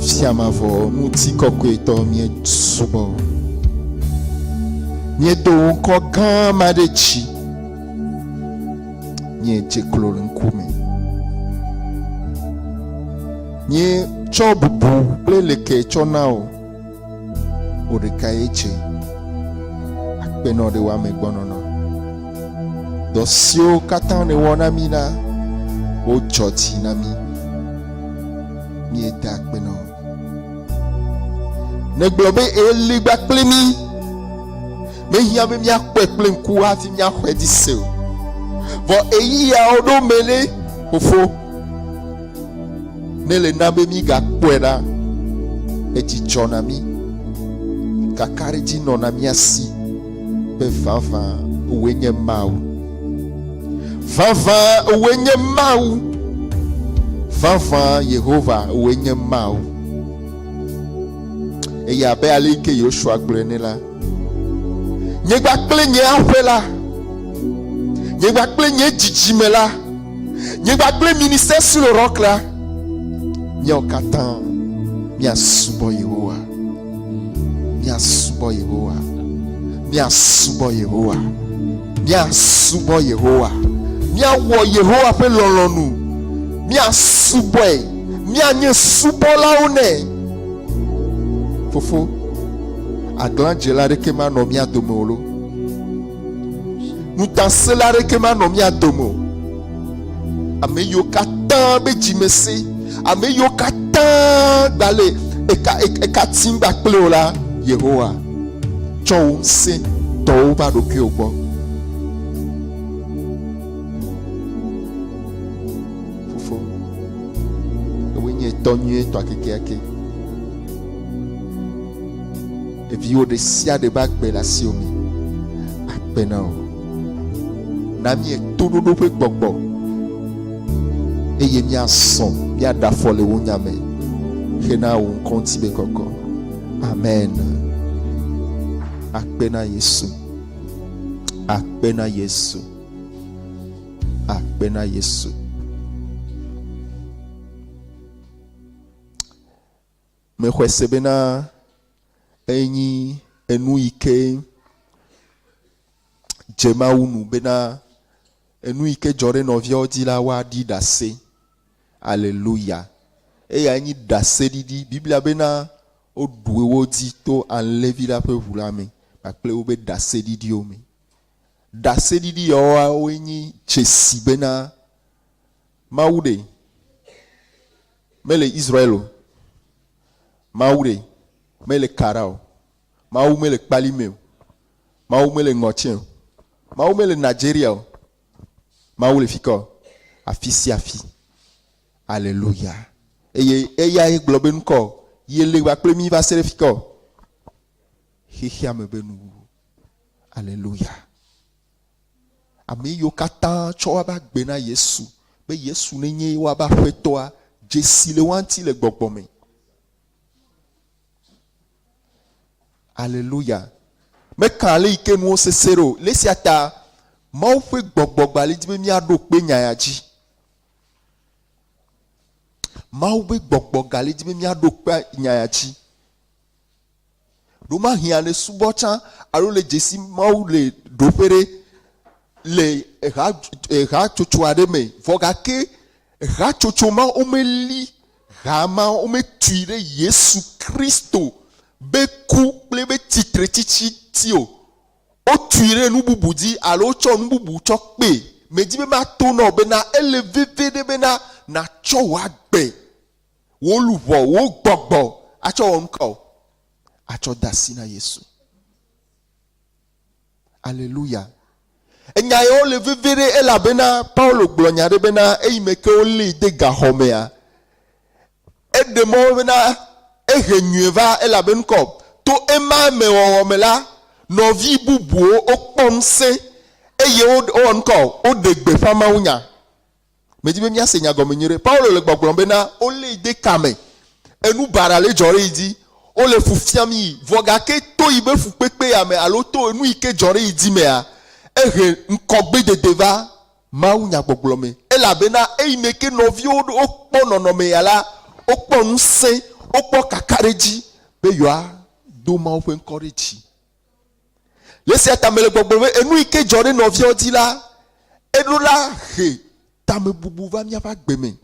fiamavo muti kokoeto mie subo mie do ko gan madechi mie cheklo nkume mie chobubu pleleke chonao orekaeche akpeno de wa megbonono dosio katan ne wona mina o choti na mi eta akpeno ne globe eligba plemi me hia me mia kpekple nku afi mia hwedi se vo eyi ya odo mele ofo nele na be mi ga kwera eti chona mi kakari ji no na mi asi be fafa wenye mau fafa wenye mau fafa Yehova wenye mau eya be alike Yoshua grenela nyegba kple nye ahwela nyegba kple nye jijimela nyegba kple ministère sur le roc là nyokatan mia subo Yehowa mia subo Yehowa mia subo Yehowa mia subo Yehowa mia wo Yehowa pe lolonu mia subo mia nye subo la one fofo aglangela reke ma no mia domolo mutansela reke ma no mia domo ame yo katan be jimese ame yo katan gbale eka timba kple la Yehowa cho se to ba do ke ogbo fofo we nye tonye to akeke evi o de sia de bagbe la siomi apena o na mi todo do pe gbogbo eye mi ason mi adafole wo nyame kena wo konti be koko amen apena Yesu apena Yesu apena Yesu me khwesebena enyi enu ike jema unu bena enu ike jore novio di la wa di dase alleluia eya enyi dase didi biblia bena o duwe wo di to enlevi la pe vulame akple o be dase didi o me dase didi o enyi chesi bena maude mele Israelo maude mele karao mau mele kpalimeo mau mele ngotien mau mele Nigeria mau le fiko afisi afi alleluia eya e globe nko yele wa plemi va sere fiko hihia mebenu alleluia ami yo kata cho wa ba gbe na Yesu be Yesu ne nye wa ba feto a jesi le wanti le gbogbo me alléluia mais quand les ike nous sesero lesiata mau fe gbogbogba le dibe mi ado pe nyayaji mau be gbogboga le dibe mi ado pe nyayaji do ma hia le subocha aro le jesi mau le dopere le ha chocho ade me voga ke ha chocho ma o me li rama o me tuire Yesu Kristo be ku plebe titre titio o tuire nu bubu di alo cho nu bubu cho pe me di be ma to no be na eleve de be na cho wa gbe wo luwo wo gbogbo a cho onko a cho dasi na Yesu alleluia enya yo le vivere ela be na Paulo glonya de be na eimeke o le de ga homea edemo be na ehenyeva elaben ko to ema mewo mela novi bubu o ponse eye o nko o degbe fama unya meji be mi asenya gomenyere Paulo le gbogbon be na o le de kame enu bara le jore idi o le fufiami voga ke to ibe fu pepe ya me alo to enu ike jore idi me a ehe nko gbe de deva ma unya gbogbon me elaben na eimeke novi o ponono me yala o ponse Okpo kakare dzi be yoa do mawo ƒe ŋkɔ ɖe dzi. Le esia tame le gbɔgblɔ be enu yi ke dzɔ ɖe nɔviawo dzi la, eɖo la he tame bubu va míaƒe agbe me.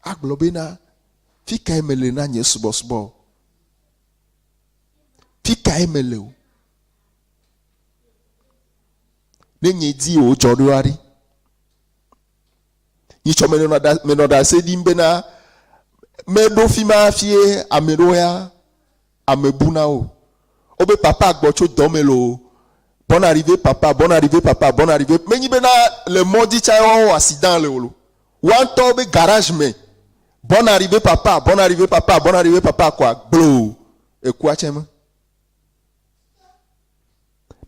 Agblɔ bena fi kae mele na nye subɔsubɔ? Fi kae mele o? Ne nye di o dzɔ ɖo aɖe. Nyitsɔ menɔ ɖe ase ɖim bena meɖo fi ma fie ame ɖewo ya ame buna o. Obe papa gbɔ tso dɔ me lo. Bon arrivé papa, bon arrivé papa, bon arrivé. Menyi bena le mɔdzi tsa wɔ accident le o lo. Wantɔ be garage me. Bon arrivé papa, bon arrivé papa, bon arrivé papa quoi. Blo. Ekua tse me.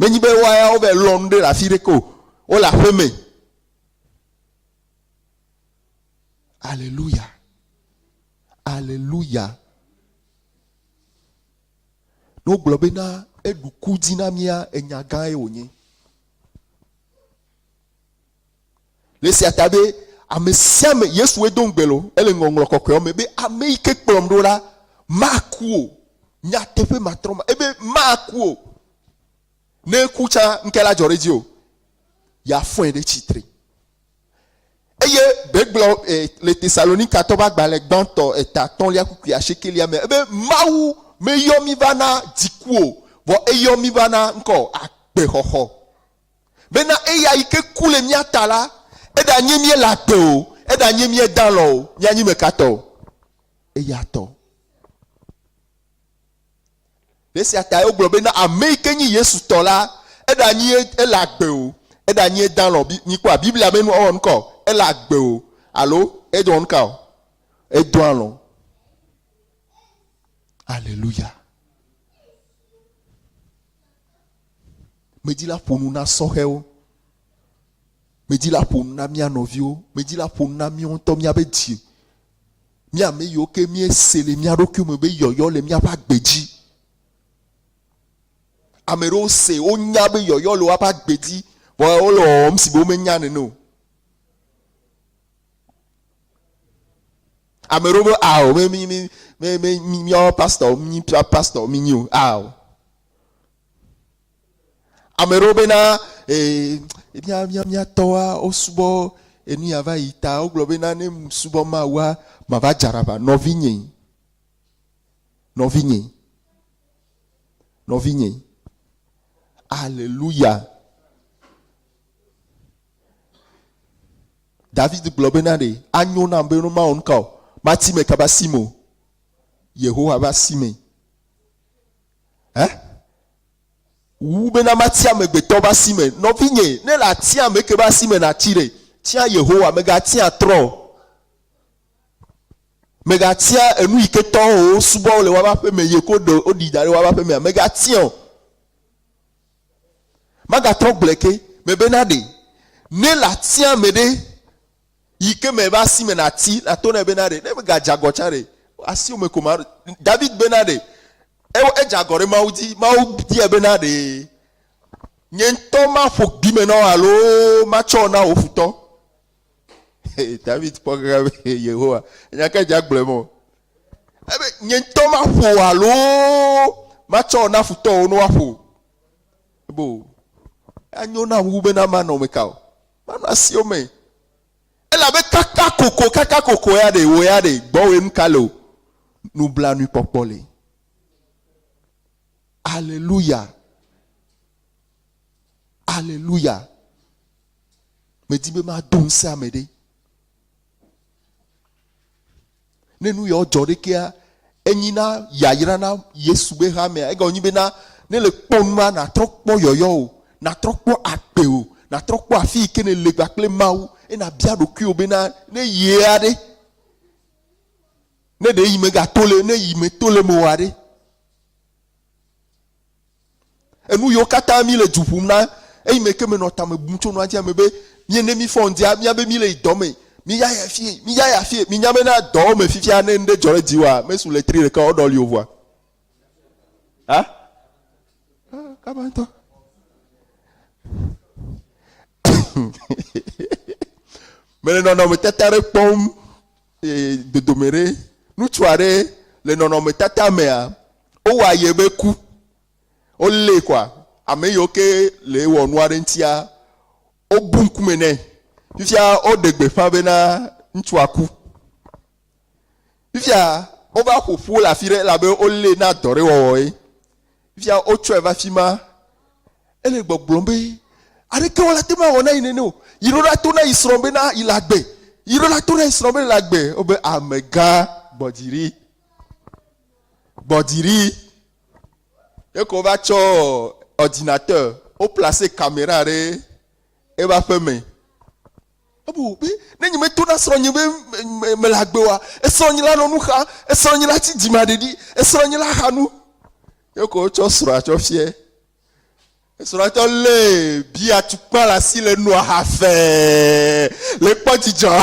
Menyi be wa ya o be lɔn de la fi de ko. O la ƒe me. Alléluia. Alléluia. No gblɔ bena eɖu ku dzi na mía enya gã ye wònye. Le esia ta be ame sia ame Yesu edo ŋgbe lo ele ŋɔŋlɔ kɔkɔewo me be ame yi ke kplɔm ɖo la maku o. Nyateƒe matrɔ ma ebe maku o. Ne eku tsa nke la dzɔ ɖe dzi o. Ya fɔe ɖe tsitre. Eye begblɔ le Tesalonika tɔ ba gbalẽ gbãtɔ etatɔ̃lia kukui asiekelia me ebe Mawu meyɔ mi va na dziku o, vɔ eyɔ mi va na ŋkɔ agbexɔxɔ. Bena eya yi ke ku le mía ta la, eɖa nye mie le agbe o, eɖa nye mie dã lɔ o, mía nyi me katɔ. Eya tɔ. Le esia ta wogblɔ bena ame yi ke nyi Yesu tɔ la, eɖa nyi ele agbe o, eɖa nyi dã lɔ. Nyikɔa Biblia be ewɔ ŋkɔ ele agbe o, alo eɖɔ ŋka o, edo alɔ. Alléluia. Medzi la ƒonu na sɔhɛwo. Medzi la ƒonu na mía nɔviwo. Medzi la ƒonu na mía ŋutɔ míaƒe dzi. Mía ame yiwo ke míese le mía ɖokuiwo me be yɔyɔ le míaƒe agbe dzi. Ame ɖewo se wonya be yɔyɔ le woƒe agbe dzi, vɔ wole wɔwɔm si be womenya nene o. Ame ɖewo be awo míawo pastor mi pastor mi nyi o awo. Ame ɖewo bena mía tɔwa wo subɔ enu ya va yi ta wogblɔ bena ne subɔ Mawua ma va dzaraba nɔvinye. Nɔvinye. Nɔvinye. Alléluia. David gblɔ bena de anyo na be no ma on ka o. Mati me kaba simo. Yehowa va sime. Wu bena mati amegbetɔ va sime. Nɔvinye, ne la tia me ke va sime na tire. Tia Yehowa mega tia trɔ. Mega tia enu yi ke tɔ o subɔ le wa ƒe me ye ko do o di da le wa ƒe me mega tia o. Maga trɔ gbleke me bena de ne la tia me de yi ke me va sime na ti na to ne bena de ne me ga dzagɔ tsa de asi o me ko ma David bena de e dzagɔ de Mawu di bena de nye ŋutɔ ma ƒo gbi me na wo alo ma tsɔ na wo futɔ. David kpɔ kaka be Yehowa nya ke dza gblɔ mo ebe nye ŋutɔ ma ƒo alo ma tsɔ na futɔ wo no wa ƒo bo anyo na wu bena ma nɔ me ka o ma nɔ asi o me elabe kaka koko ya de wo ya de gbɔ wo enu ka le o nublanui kpɔkpɔ le. Alléluia. Alléluia. Me di be ma do ŋusẽ ame ɖe. Ne nu yawo dzɔ ɖe kea enyi na yayra na Yesu be hamea egɔ nyi bena ne le kpɔ nua na trɔ kpɔ yɔyɔ o na trɔ kpɔ agbe o na trɔ kpɔ afi yi ke ne le gbakple Mawu ena bia ɖokuiwo bena ne yi aɖe ne ɖe yi me ga to le ne yi me to le mo aɖe enu yiwo katã mi le du ƒum na eyi me ke me nɔ tame bum tso nua dzi ame be mie ne mi fɔ ŋdia mia be mi le dɔ me mi ya ya fie mi nya be na dɔwo me fifia ne ŋɖe dzɔ ɖe dziwoa mesu le tri ɖeka wo ɖɔli o voa kaba ŋutɔ me le nɔnɔmetata ɖe kpɔm dodome ɖe Nous tuare le nonome tata mea. O wa yebe ku. O le quoi. Ame yoke le wo noire ntia. O bunku mene. Fifia o degbe fa bena ntuaku. Fifia o va fofu la fire la be o le na dore wo e. Fifia o tue va fima. Ele gbogbombe. Areke wala tema wona inene. Irora tona isrombe na ilagbe. Irora tona isrombe ilagbe. Obe amega bodiri. Bodiri. Et qu'on va sur ordinateur, on place caméra et va fermer. Ah bon, mais nous mettons dans son niveau me la boa. Et son là non nous ha, et son là ti dimadedi, et son là hanou. Et qu'on tu sera tu fier. Et sera tu le bien tu parles là si le noir a fait les petits gens.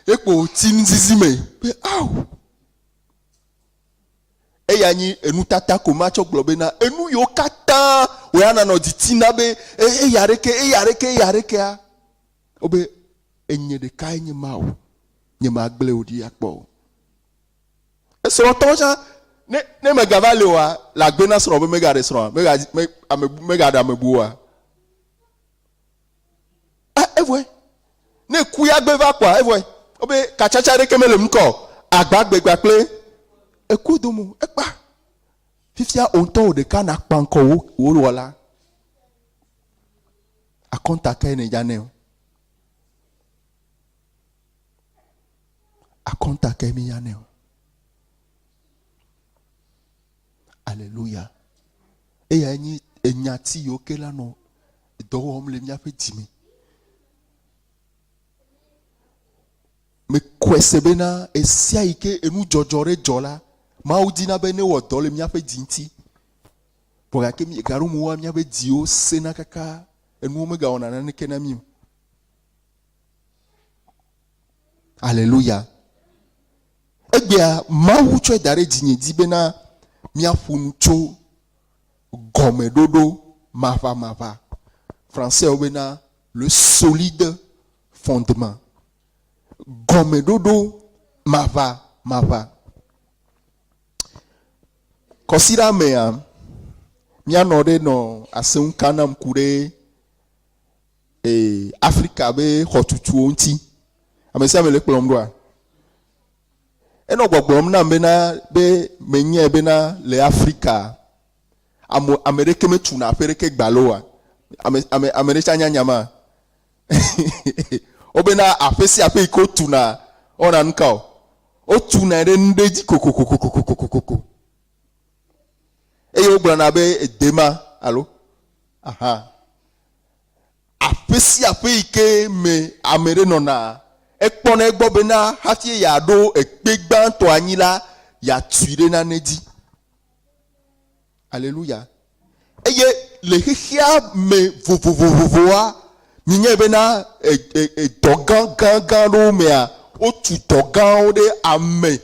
Et qu'on tinzizime. Mais ah. E yanyi enu tata komacho globena enu yo kata we ana no ditina be e yareke a obe enye de kai nye mawo nye magle odi akpo e so tonja ne me gavale wa la gbena so be mega restaurant mega da mebuwa e voye ne kuya gbe va kwa e voye obe kachacha de kemele mko agbagbe gbaple Ekudomo, ekpa. Fifia onto de kana kpanko wo wala. Akonta kene jane. Akonta kemi jane. Alléluia. E ya ni enyati yoke la no do om le mia fe dimi. Me kwesebena esia ike enu jojore jola. Maudina bene wo dole mi afa dinti. Pour que mi garu mu wa mi afa dio sena kaka enu me ga ona na ne kenami. Alléluia. Egbia mawu twa dare dinye di bena mi afunu cho gome dodo mava. Français obena le solide fondement. Gome dodo mava. Consider me mianode no asen kanam kure Africa be hotutu onti amesa me le plomdoa eno gbogbom na be menye be na le Africa America me tuna Africa gbaloa America nyanyama obena afesi ape iko tuna ona nka o tuna re ndeji kokokokokokokoko eyo gbana be edema allo aha afesi ape ike me amere nona ekpona egbo be na hafie ya do ekpegba to anyila ya tuire na neji alléluia eye le hihia me vovovovoa minye be na dogan gangan do me a o tu dogan o de ame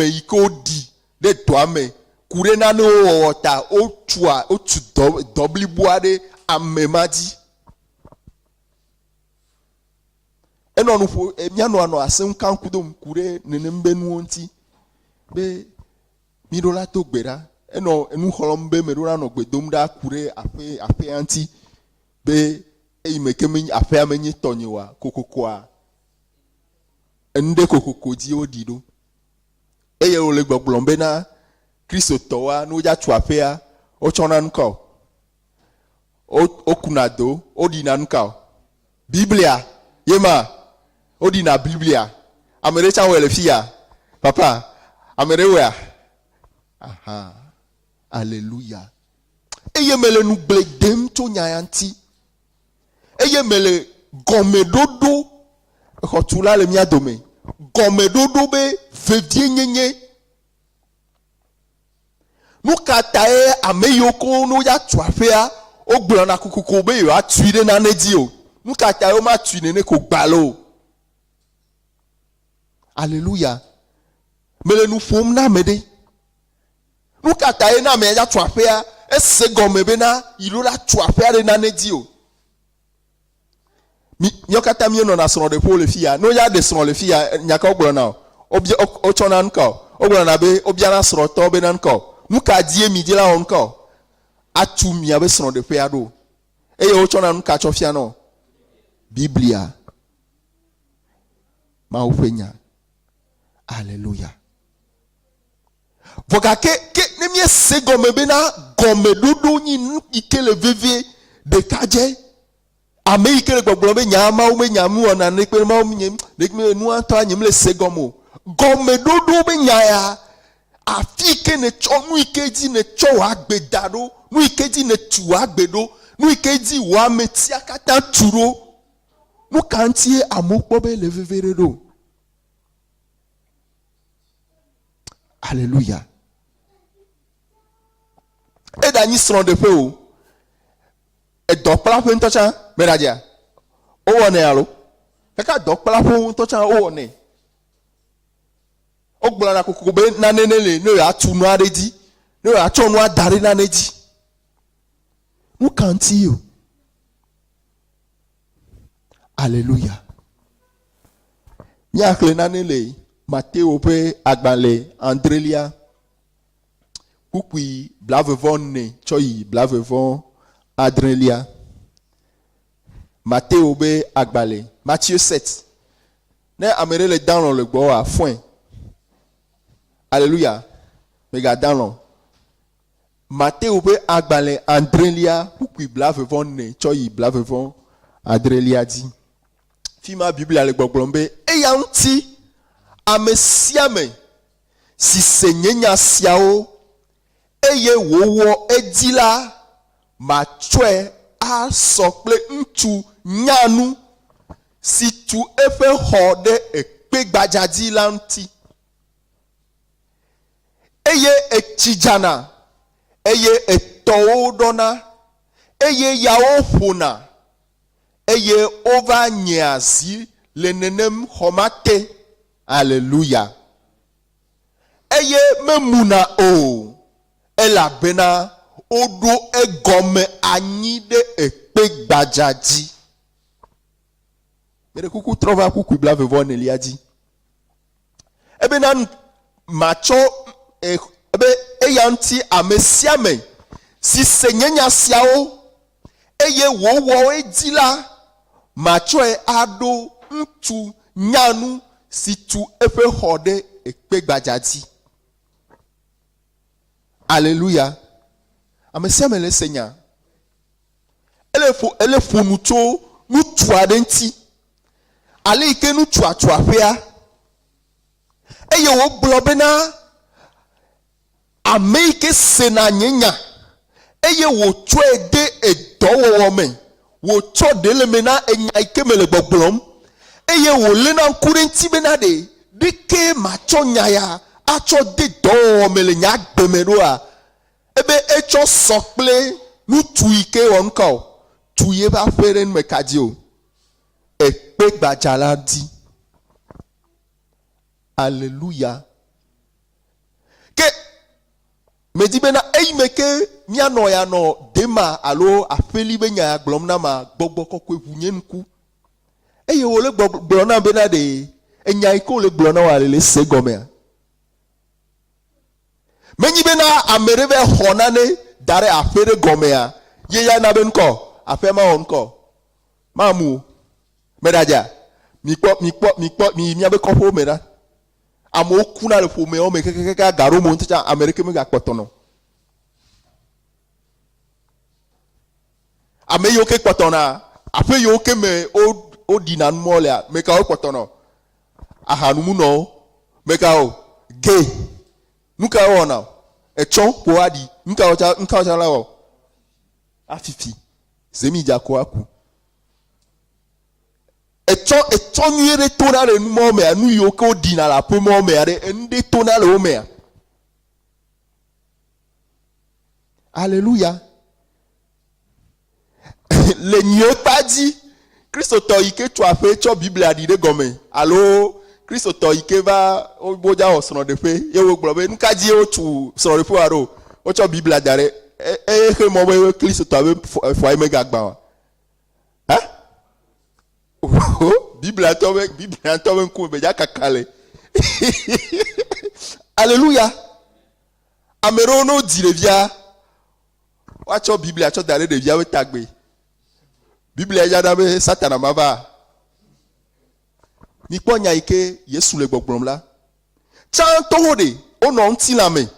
iko di de toame kurena no wota o tu dobli boade ame madi eno no fo emiano ano asem kan kudom kure nenembe nu onti be mirola to gbera enu holombe merola no gbedom da kure ape anti be eyimekemi ape amenyi tonyewa kokokoa ende kokokoji odido eye ole gbogbombe na Kristo towa no ja tuapea o chona nko o kunado o dina nko Biblia yema o dina Biblia amerecha wele fia papa amerewa aha alléluia eye mele nu bledem to nyanti eye mele gomedodo hotula le mia dome gomedodo be vedie nyenye nu katae ameyoko no ya tuafea o gbona kukuku be yo atuire na neji o nu katae o ma tuine ne ko gbalo alléluia mele nu fom na mede nu katae na me ya tuafea ese gome be na ilo la tuafea de na neji o Nyokata mi no na sron de pole fia. No ya de sron le fia nyaka ogbo na. Obi o chona nko. Ogbo na be obia na sron to be na nko. Nuka die mi di la onko. Atu mi abe sron de pe ado. Eye o chona nuka chofia no. Biblia. Ma ufenya. Alléluia. Voka ke ne mi se gome be na gome dodo ni ikele veve de kaje. Ame ikele gbogbo be nyama o me nyamu ona ne pe ma o nyem de me nu ato anyem le se gome. Gome dodo be nyaya. Afike ne cho nu ikeji ne cho agbedado, nu ikeji ne tu agbedo, nu ikeji wa meti akata turo. Nu kantie amokpo be le veve do. Alléluia. Et dans l'histoire de peu, et donc pas pour une touche, mais là dia, oh on est allo, et quand donc pas pour une touche, oh on est. Oh blanc na kukube na nenele, ne a tout noir dit, ne a tout noir d'arrêt na dit. Nous cantons. Alléluia. Nya kle na nele. Matteo pe agbale Andrelia kukui blavevon ne choi blavevon Andrelia Matteo be agbale Matthieu 7 ne amere le dans le gbo à foin. Alléluia. Mega dans Matteo be agbale Andrelia kukui blavevon ne choi blavevon Andrelia dit fima Bible le gbo blombe e yanti amesiame si senyenya siao eye wowo edila machwe a sokle ntu nyanu si tu efe hode ekpegbajadi lanti eye echijana eye etowodona eye yaofuna eye ova nyazi lenenem homate. Alléluia. Eye memuna o. Ela bena odo egome anyi de ekpe gbadjadi. Mere kuku trova kuku blave von eliadi. Ebe nan macho ebe eyanti amesiame si senyenya siao eye wo edila macho e ado ntu nyanu si tu efe hode ekpe gbadjadi. Alléluia. Amesiame le Seigneur. Ele fo nuto nu tuadenti. Ale ike nu tuafea. Eye wo blobena ame ike sena nyenya. Eye wo tue de edowo wome. Wo cho de le mena enya ike mele gbogbom. Eye wo lena kurenti benade dike macho nyaya acho de do mele nya gbemeroa ebe echo sokple nu tuike wonko tuye ba feren mekadio ekpe gbajaladi. Alléluia. Ke medi bena eimeke miano ya no dema alo afeli benya glomna ma gbogbo kokwe hunyenku. Eye wo le glona benade enya iko le glona wa le segomea. Menyi bena amerebe honane dare afere gomea. Ye ya na benko afema onko. Mamu medaja mikpo mi abe kopo mera. Amo kuna le fome o me kekeka garo mo ntia America me gakpotono. Ame yo ke kpotona ape yo ke me o dinan molia me ka o kpotono. Ahanumu no me ka o gay. Nuka ona echo poadi nka ocha lawo afifi zemi jako aku echo nyere tonale nu mo me anu yoko dina la pe mo me are ende tonale o me. Alléluia. Le nyotadi Christo to ike tu afa echo Bible adide gome allo Christo to ike va oboja osoro de fe yewo gbobe nka ji o tu soro de fo aro o cho Bible adare he mo we Christo to ave fo ai mega gba. Hein? Bible atome nku be ja kakale. Alléluia. Amero no di revia. Wacho Bible acho dare revia we tagbe. Bible ya da be Satan mava. Ni ponya ike Yesu le gbogbom la. Chan to hode ono nti la me.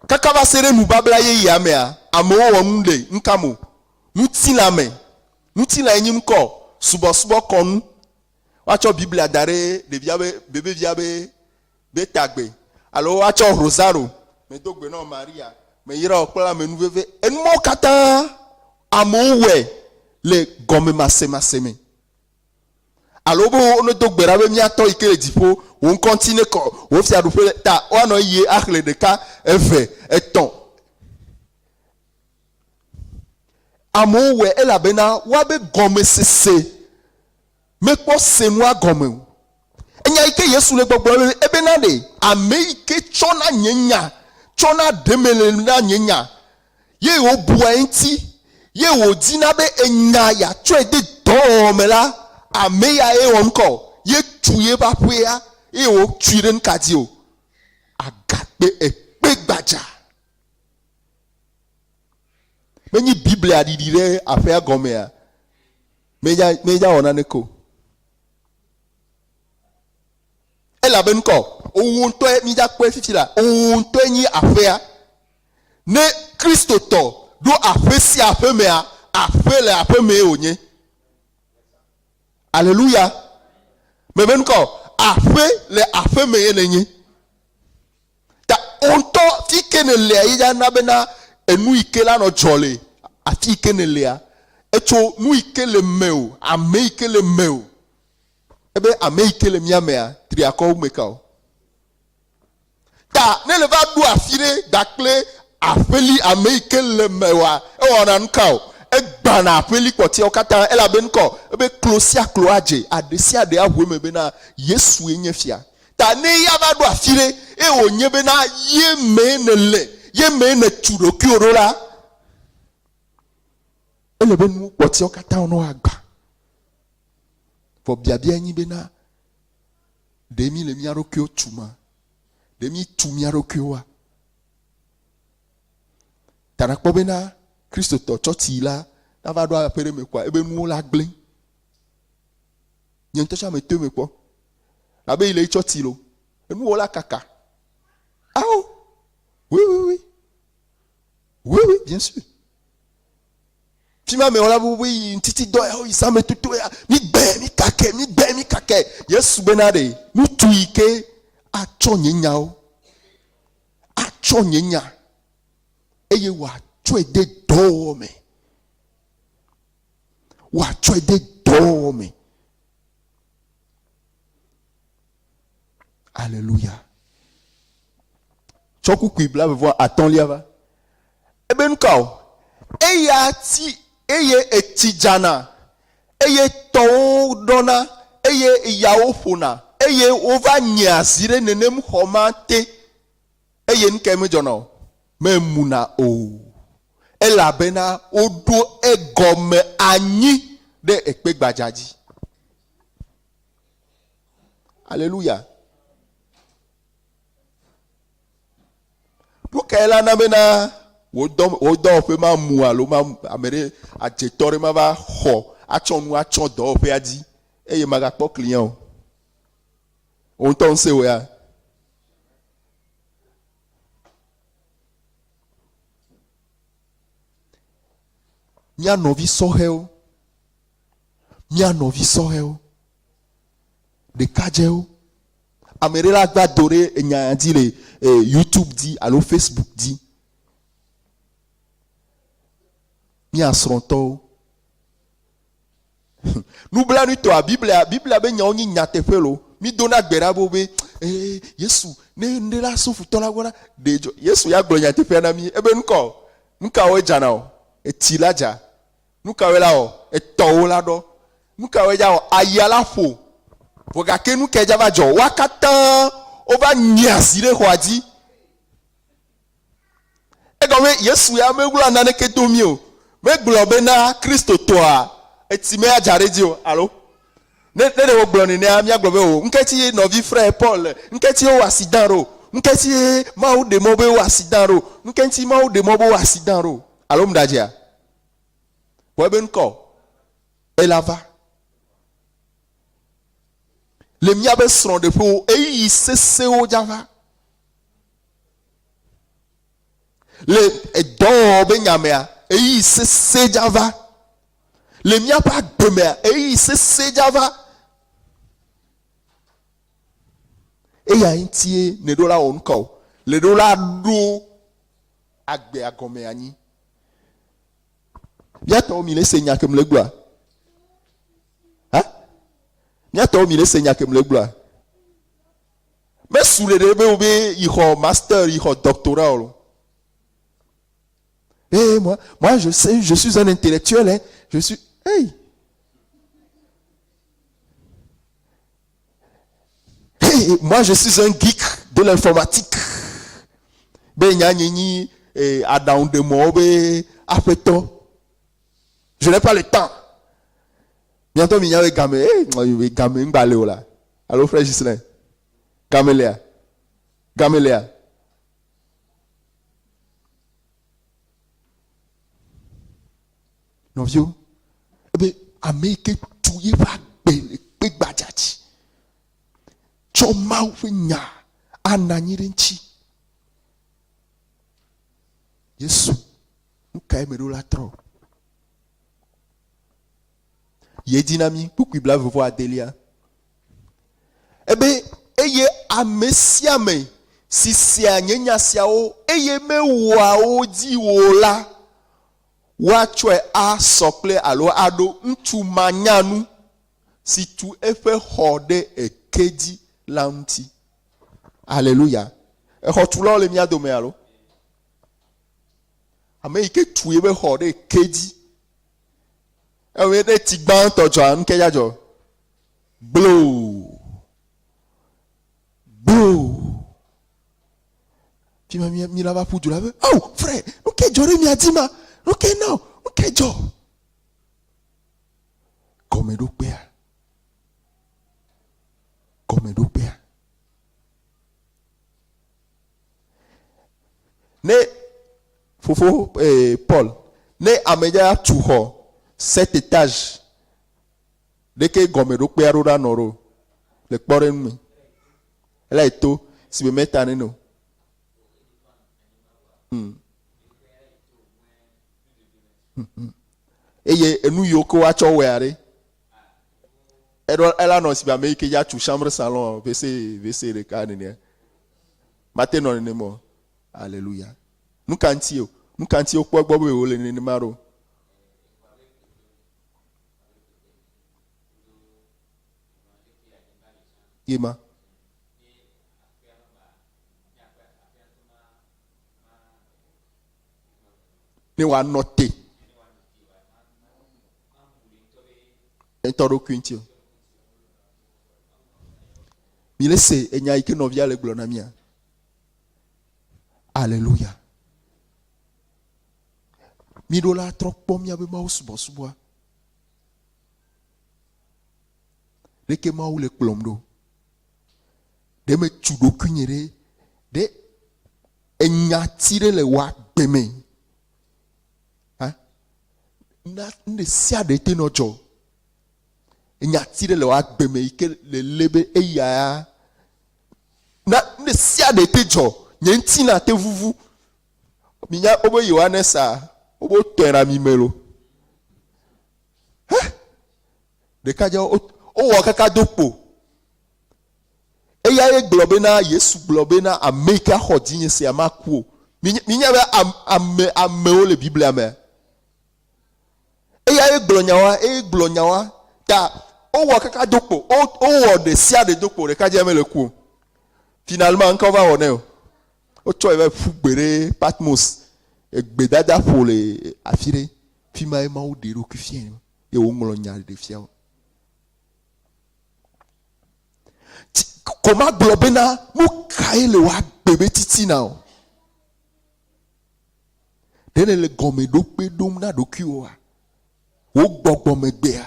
Kaka va sere nu babla ye ya me a amo wo nle nkamo. Nuti la me. Nuti la enyim ko subo konu. Wacho Bible adare revia bebe via be tagbe. Alors wacho Rosario me dogbe no Maria me yira okpla me nu veve enmo kata amo we le gomme maseme. Alors bo ono dogbe ra be mi ato ikere dipo on continue ko on fi adoupe ta o no ye akle de ka efe eton amo we ela bena wa be gomme sese me po senwa gomme enya ike Yesu le gbogbo ebe na de ame ike chona nyenya chona demele na nyenya ye o bua enti ye o dina be enya ya twe de do mela ame ya e wonko ye tuye ba pua e o twire nkadi o agape epe gbaja meni Bible adidire afia gomea meja ona neko ela benko ohun to mi ja pe fifila ohun to yin afia ne Kristo to do afesi afemea afele afeme onye. Alléluia. Me benko afe le afeme yenye ta onto fike ne le ya na bena enu ikela no jole afike ne le echo nu ikele meu ame ikele meu ebe ame ikele miamea triako umekao ta ne le va du afire dakle afeli ame ikele mewa e wona nkao e gba na afeli kwoti okata ela benko ebe closia cloaje adesi ade ahwe mebe na Yesu enyefia ta ne ya va du afire e onye be na ye me ne le ye me ne turo kioro la ele be nu kwoti okata ono agba for biabia nyi be na demi le miarokio tuma demi tu miarokio tarakpo be na Kristo to choti la na va do apere me kwa ebe nu la gble nyento cha me te me kwa la be ile choti lo enu la kaka oui bien sûr Fima me ola bubu ntiti do e isa me tutu ya mi kake Yesu benade mi tuike acho nyenya eye wa cho de do me wa cho de do me. Alléluia. Choku kwibla voir attend liava eben kao eya ti eye etijana eye to dona eye iyawo fona eye ova nyazire nenem homate eye nkeme jono memuna o elabena odo egome anyi de ekpegbajaji. Alléluia. Dukaela na bena wodo pe ma mu alo ma amere ajetore ma va ho achonu acho do pe adi eye maga po client on ton se we a mia novi soheo de kajeo amere la gba dore enya di le YouTube di alo Facebook di mi asronto nubla ni to a Bible be nya onyi nyatefelo mi dona gbera bo be Yesu ne la so futo la gora dejo Yesu ya gbo nyatefe na mi ebe nka we jana o etilaja nuka we la o etowo la do nuka we ja o ayala fo foga ke nu keja va jo wakata o va nyasire hwadi e go me Yesu ya megula na ne ke domi o me glo be na Kristo to a etime adzare di o alo ne de wo gblɔ ne ne mia gblɔ be o nketi nɔvi frère Paul nketi wo accident ro nketi mawu de mo be wo accident ro nketi mawu de mo be wo accident ro alo mdadzia wo be nkɔ elava le mia be srɔ̃ de ƒo eyi sesewo dzava le edɔ be nyamea eyi sese dzava le mia ƒe agbemea eyi sese dzava eya ŋutie ne ɖo la wɔ ŋkɔ le ɖo la ɖo agbe agɔme anyi miatɔwo mi le se nya kem le gblɔa ha miatɔwo mi le se nya kem le gblɔa mesu le ɖe be wo be yi xɔ master yi xɔ doctorat o. Eh, moi je sais, je suis un intellectuel, hein. Je suis. Hey! Hey, moi je suis un geek de l'informatique. Ben nyanyini Adam de Mobe, Afeto. Je n'ai pas le temps. Bientôt, il y a un gamin. Hey, gamin, là. Allô, frère Gislain. Gaméléa. Gaméléa. Non, vieux. Eh bien, Amérique, tout y va belle, big badjati. Choma winya, ananyirenchi. Yesu, nous caïmons la trop. Yé dynamique, pourquoi il veut voir Adélia? Eh bien, ayez amesiame, si c'est un nyanya siao, ayez me wao di wola. Wachwe a socle alo ado ntu manyanu si tu efe hode e keji lamti. Alléluia. E hotulo le mia dome alo. Ame ike tu ebe hode e keji. E we de tigban tojo an keja jo. Blow. Blow. Puis mi lava pour du lave. Oh, frère, OK, jore mi adima. Ok, non, ok, Joe. Comme do père. Comme do père. Ne, Fofo, Paul, ne ameja tuho, 7 étages. Dès que gomme do père ou noro, le pore mi. Elle a été, si me met à nous. Eye enu yoko wa cho weare ela no si ba me ke ya tu chambre salon vc le cas ne matin non ne mo alléluia nous kanti o po gbo be o le ni maro yema ne wa noter entoro quintio mi laisse enya ike no via le glona mia alléluia mi do la trop pom mia be ma subo de ke ma ou le plomdo de me tudo kunyere de enya tire le wa gbeme hein na ne sia de te no jo nyatire le wa gbeme ike le lebe eya na ne sia de te jo nyenti na te vuvu minya obo Yohanes a obo tera mi melo ha de kaja o wo kaka dopo eya e globe na Yesu globe na ameka hodinye se amaku minya be ame o le Bible ame eya e glonyawa ta o wo kaka dopo o wo de sia de dopo de kaja me le ku finalement encore va on o cho e fu gbere Patmos e gbedada pour les afire fi ma o de ro ku fien e wo nglo nya de fia comment globena mu kai le wa bebe titi na o dene le gomedo pe dom na do ki o wo gbɔgbɔ megbea.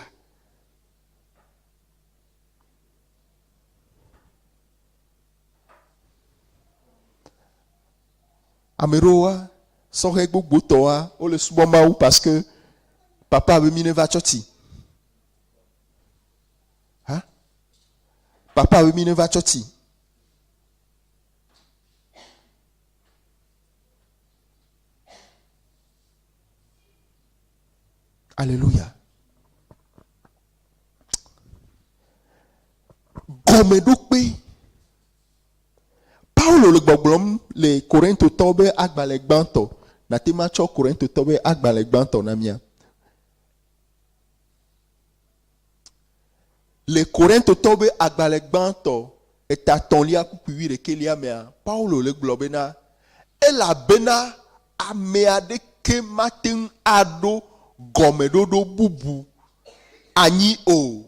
Ameroa, sɔhɛ gbogbo tɔa, wole subɔ Mawu parce que papa be mi ne va tsɔtsi. Hein? Papa be mi ne va tsɔtsi. Alléluia. Gɔmeɖokpe. Paulo le gbɔgblɔm le Korintotɔwo be agbalẽ gbãtɔ. Nate ma tsɔ Korintotɔwo be agbalẽ gbãtɔ na mia. Le Korintotɔwo be agbalẽ gbãtɔ etatɔ̃lia kpukpui 11 mea, Paulo le gblɔ bena elabena ame aɖeke mate ŋu aɖo gɔmeɖoɖo bubu anyi o,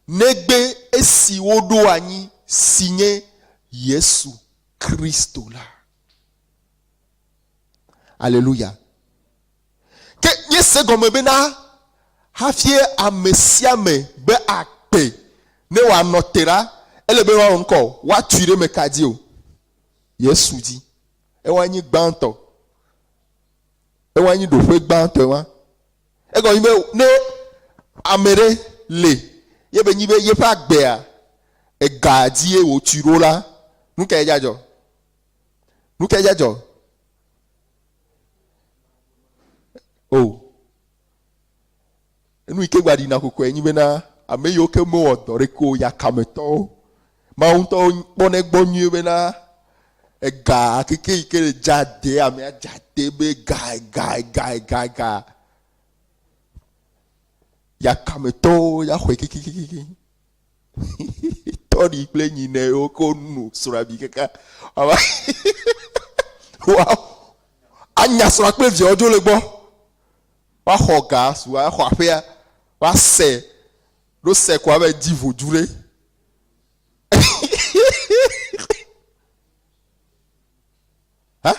negbe esi woɖo anyi si nye Yesu Kristo la. Alléluia. Ke nye se gɔme bena hafie ame sia ame be akpe ne woanɔ te ɖa, ele be woawɔ ŋkɔ woatui ɖe me kadzi o. Yesu dzi. Ewoa nyi gbãtɔ. Ewoa nyi ɖoƒe gbãtɔ wa. Egɔme be ne ame ɖe le ye be nyi be yeƒe agbea ega dzi ye wòtui ɖo la, nu ka ye dzadzɔ? Nu ka ye dzadzɔ? Oh. Enu yi ke gba ɖina kokoe nyi bena ame yiwo ke mewɔ dɔ ɖeke o, yakametɔwo, Mawu ŋutɔ kpɔnɛ gbɔ nyuie bena ega keke yi ke le dzade, amea dzade be ga. Yakametɔwo ya xɔe kekekeke. Tɔɖi kple nyinewo ko nu srabi keka. Anya sra kple viawo dzo le gbɔ. Wa xɔ ga su, wa xɔ aƒea, wa se, ɖo se ko abe di vodzu ɖe. Ha?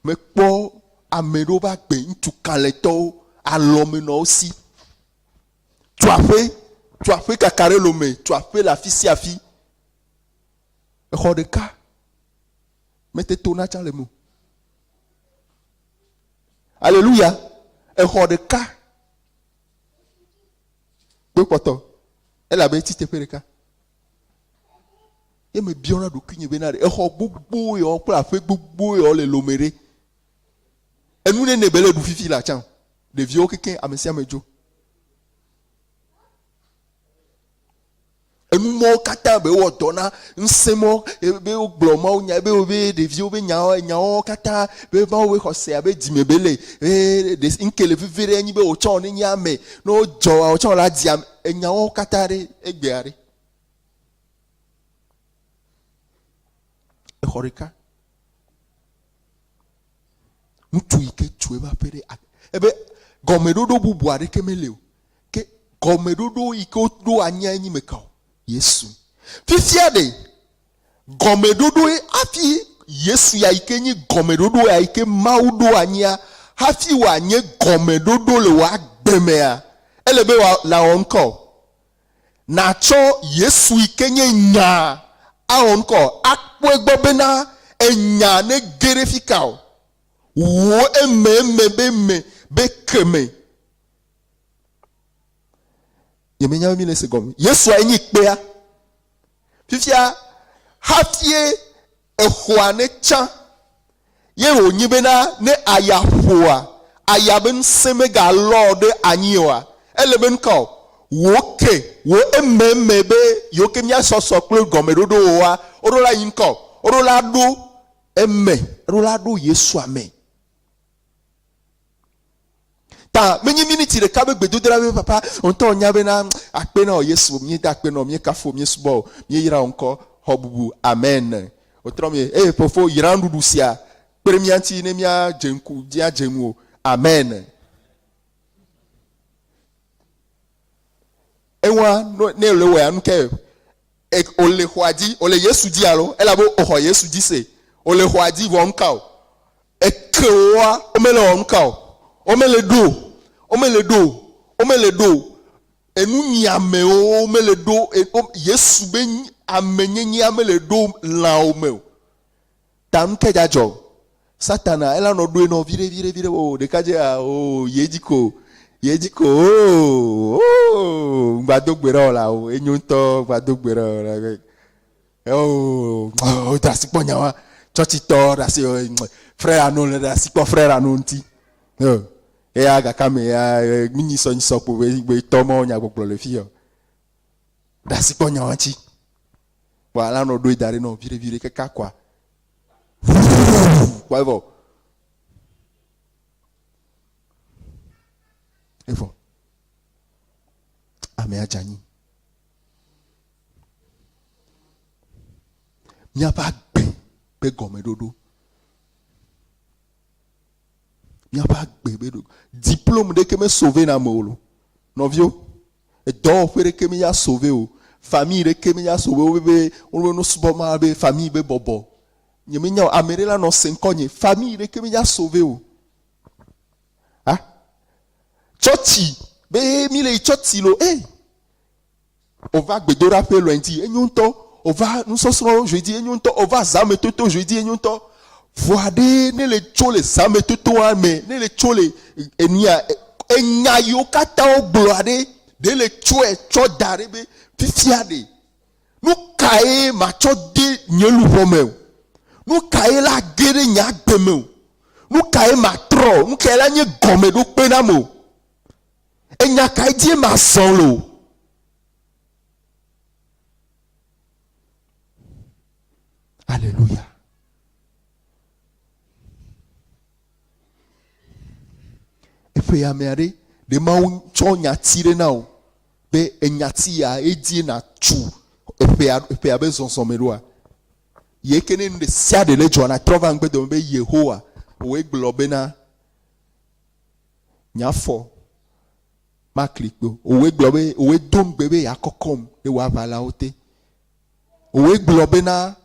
Mekpɔ ame ɖewo ba gbe ŋutsu kalẽtɔwo alɔmenɔwo si. Tsoaƒe kaka ɖe lome, tsoaƒe le afi sia afi. Exɔ ɖeka. Mete to na tsa le mo. Alléluia. Exɔ ɖeka. Gbekpɔtɔ. Elabe ti teƒe ɖeka. Ye me biɔna ɖokui nye bena exɔ gbogbo yawo kple aƒe gbogbo yawo le lome ɖe. Enu ne be le ɖu fifi la tsã. Ɖeviwo keke ame sia ame dzo. Enu mɔwo katã be wɔ dɔ na ŋusẽ mɔ be wogblɔ Mawu nya be ɖeviwo be nyawo katã be Mawu be xɔse abe dzime be le ŋke le vivi ɖe enyi be wotsɔ ne nye ame ne wodzɔ wotsɔ la dzi nyawo katã ɖe egbea ɖe. Exɔ ɖeka. Ŋutsu yi ke tso ebe aƒe ɖe ebe gɔmeɖoɖo bubu aɖeke mele o. Ke gɔmeɖoɖo yi ke woɖo anyi enyi me ka o. Yesu. Fifia ɖe gɔmeɖoɖo afi Yesu ya yi ke nyi gɔmeɖoɖo ya yi ke Mawu ɖo anyia hafi wòanye gɔmeɖoɖo le wòagbe mea, ele be la wɔ ŋkɔ. Natsɔ Yesu yi ke nye nya awɔ ŋkɔ akpɔe gbɔ bena enya ne ge ɖe fi ka o. Wo eme be keme. Yemenya mi le se gɔme. Yesu a nyi kpea. Fifia hafie exɔa ne tsã. Ye wònyi bena ne aya ƒoa, aya be ŋusẽ megalɔ ɖe anyi oa, ele be ŋkɔ wo ke wo eme be yiwo ke mía sɔsɔ kple gɔmeɖoɖo woa, woɖo la yi ŋkɔ, woɖo la ɖo eme, woɖo la ɖo Yesua me. Ta menyi miniti ɖeka be gbedodra be papa ŋutɔ nya bena akpe na Yesu, mi da akpe na mi kafo mi subɔ mi yra ŋkɔ xɔ bubu amen. Wotrɔ mi fofo yra nuɖuɖu sia kpe mia ŋuti ne mia dze ŋku dia dze ŋu o amen. Ewa ne le wɔ anu ke ole xɔa dzi ole Yesu dzi alo elabe oxɔ Yesu dzi se ole xɔa dzi vɔ ŋka o ekewoa womele wɔ ŋka o womele ɖo on met le dos. Et nous n'y amène, on met le dos, et Yesu ben amène n'y amène le dos là au meu. Tam ke jajo. Satana, elle a no do no vire, oh, de kaje oh, yediko, oh, badok bera la, oh, enyonto, badok bera la, oh, dasi ponyawa, chochito, dasi, frère anon, dasi po frère anonti, et aga kame, mini son sopo, we tomo nya goklo le fio, dasi ponyawa chi, voilà no do idare no vire, keka kwa. Quoi et bon. Ame ajani. N'y a pas be gomme dodo. N'y a pas bébé dodo. Diplôme de que me sauver na molo. Non vieux. Et donc faire que me ya sauver o. Famille de que me ya sauver o bébé. On no suboma be famille be bobo. Nyemenya amerela no senkonye famille de que me ya sauver o. Ah? Chochi be mi le chochi lo on va gbedora pe lundi enyonto on va nous sosro jeudi enyonto on va zame toto jeudi enyonto voade ne le chole zame toto ame ne le chole enia enya yo kata o bloade de le choe cho darebe fifiade nous kae ma cho de nyelu pomeu nous kae la gere nya gbemeu nous kae ma tro nous kae la nye gome do penamo enya kae die ma sonlo. Alléluia. Et puis amere de maun cho nyatire na o be enyati ya edie na chu et puis abe zonsomeroa ye kene de sia de le jona trova ngbe de be Yehowa o eglobe na nyafo makliko o eglobe o edom bebe yakokom e wa vala ote o eglobe na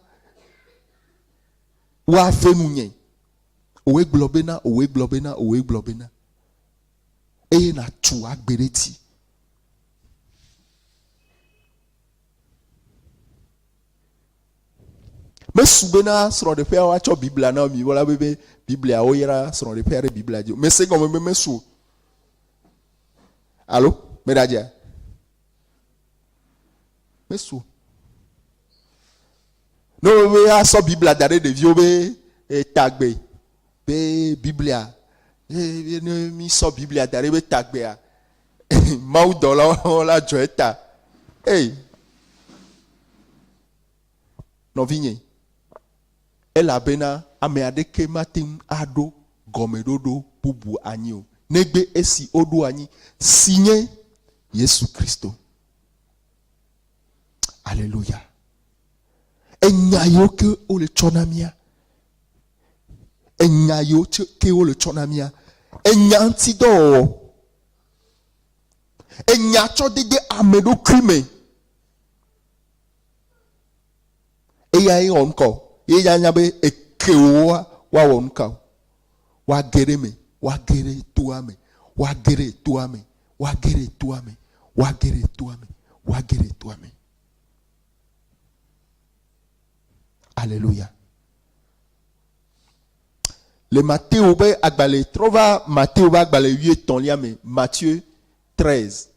wa femunye owe globena e na tu agbereti me subena soro de pe wa cho biblia na mi wala bebe biblia o yera soro de pe biblia dio me se go me su allo me dadia me su no we aso biblia dare de vio be tagbe be biblia mi so biblia dare be tagbe a mau dola la joeta no vinye ela bena ame adeke matin ado gomedodo bubu anyi negbe esi odo anyi signé Yesu Kristo. Alléluia. Enyayo ke o le chonamia. Enyayo ke o le chonamia. Enyantido. Enyacho de amedo krime. Eya e onko. Eya nyabe ekewa wa onka. Wa gereme. Wa gere tuame. Wa gere tuame. Wa gere tuame. Wa gere tuame. Wa gere tuame. Alléluia. Le Matthieu be agbale trova Matthieu ba agbale 8 ton liame Matthieu 13.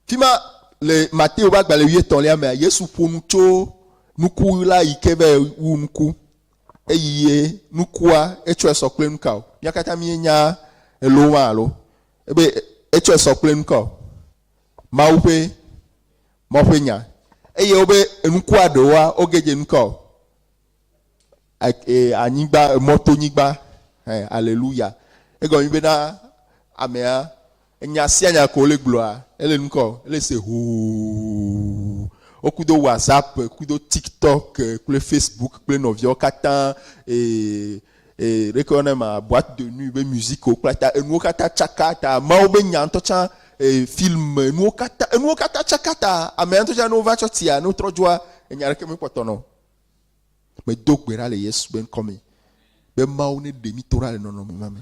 Fima le Matthieu ba agbale 8 ton liame Yesu ponucho nuku la ikebe unku eyiye nukua echo esokle nka yakata mienya elowa alo ebe echo esokle nka maupe mopenya eye obe nku adowa ogeje nka anigba moto nigba hallelujah ego yibe na amea enya si anya ko le gloire ele nka ele se ho okudo WhatsApp okudo TikTok kule Facebook kule novio kata reconnaît ma boîte de nuit be musique o kata enu kata chakata ma obe nyanto cha film enu kata chakata amen to ja no va chotia no trojoa enyare ke me potono me dogbera le Yesu ben comme be mawu ne demi tora le nono me.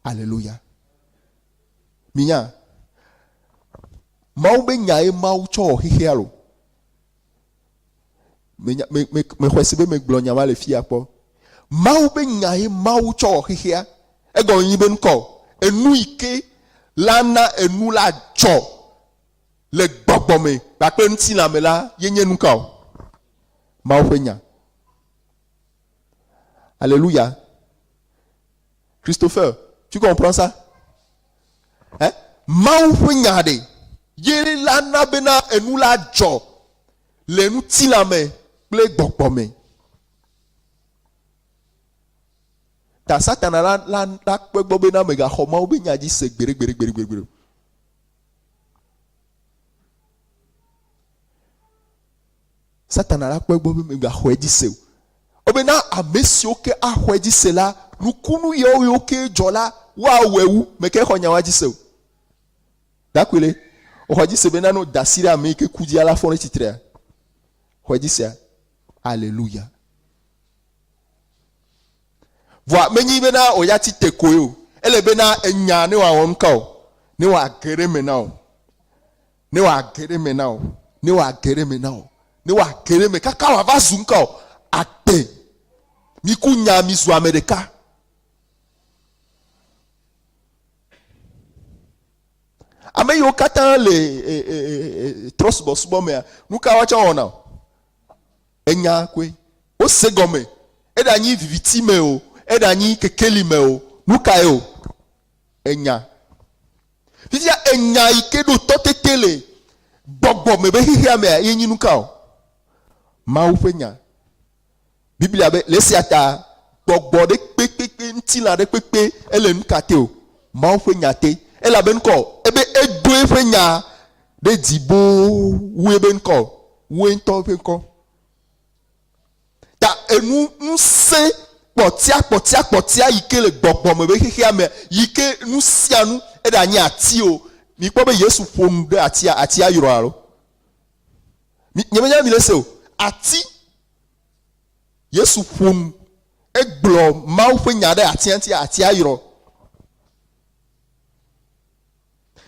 Alléluia. Minya. Mawu be nya e mawu cho hehe alo. Me kwesi be me gblɔ nya ma le fi akpɔ. Mawu be nya e mawu cho hehe. Ego yin be nko. Enu ike lana enu la dzo le gbogbome bakpe nti la me la yenye nuka o. Mawu be nya. Alléluia. Christopher, tu comprends ça? Hein? Mawu be nya de. Yeri lana bena enu la dzo le nu ti la me ple gbogbome. Ta satana la kpe gbo bena me ga xɔ mawu be nya dzi se gbere. Satana la kpe gbo be me ga xɔ dzi se o. Obena ame siwo ke axɔ dzi se la nukunu yewo ke dzɔ la wa wewu me ke xɔ nya wa dzi se o. Dakwele o xɔ dzi se bena no dasiri ame ke kudi ala fɔ ne titre. Xɔ dzi se. Alléluia. Voa menyi bena o ya ti teko yo. Ele bena enya ne wa won ka o. Ne wa gere me na o. Ne wa gere me na o. Ne wa gere me na o. Ne wa gere me kaka wa va zun ka o. Ate. Mi ku nya mi zu Amerika. Ame yo kata le trust boss bo me. Nu ka wa cha ona. Enya kwe. O se gome. E da nyi viviti me o. E da nyi kekeli me o. Nuka yo. Enya. Fizia enya ikedo tote tele. Bogbo me be hihia me yenyi nuka o. Mawu fenya. Biblia be lesi ata bogbo de pepepe ntila de pepe ele nuka te o. Mawu fenya te. Ela ben ko ebe edo fenya de dibo we ben ko. We nto ben ko. Ta enu nse Potia yike le gbogbo me be hihia me yike nu sia nu e da nya ati o mi kpo be Yesu fom de ati ayoro aro nyemenya mi lese o ati Yesu fom e glo mawu fe nya de ati ayoro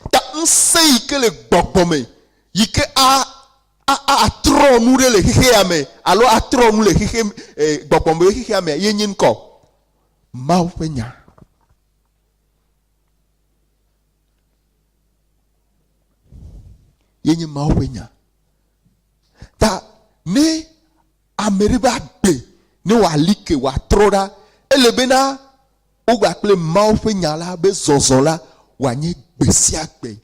ta nse yike le gbogbo me yike atro nu le hihia me alo atro nu le hihia gbogbo me hihia me yenyin ko mawu fenya yenyin mawu fenya ta ne Ameriba be ne wa like wa troda elebena o gba ple mawu fenya la be zozo la wa nye gbesi agbe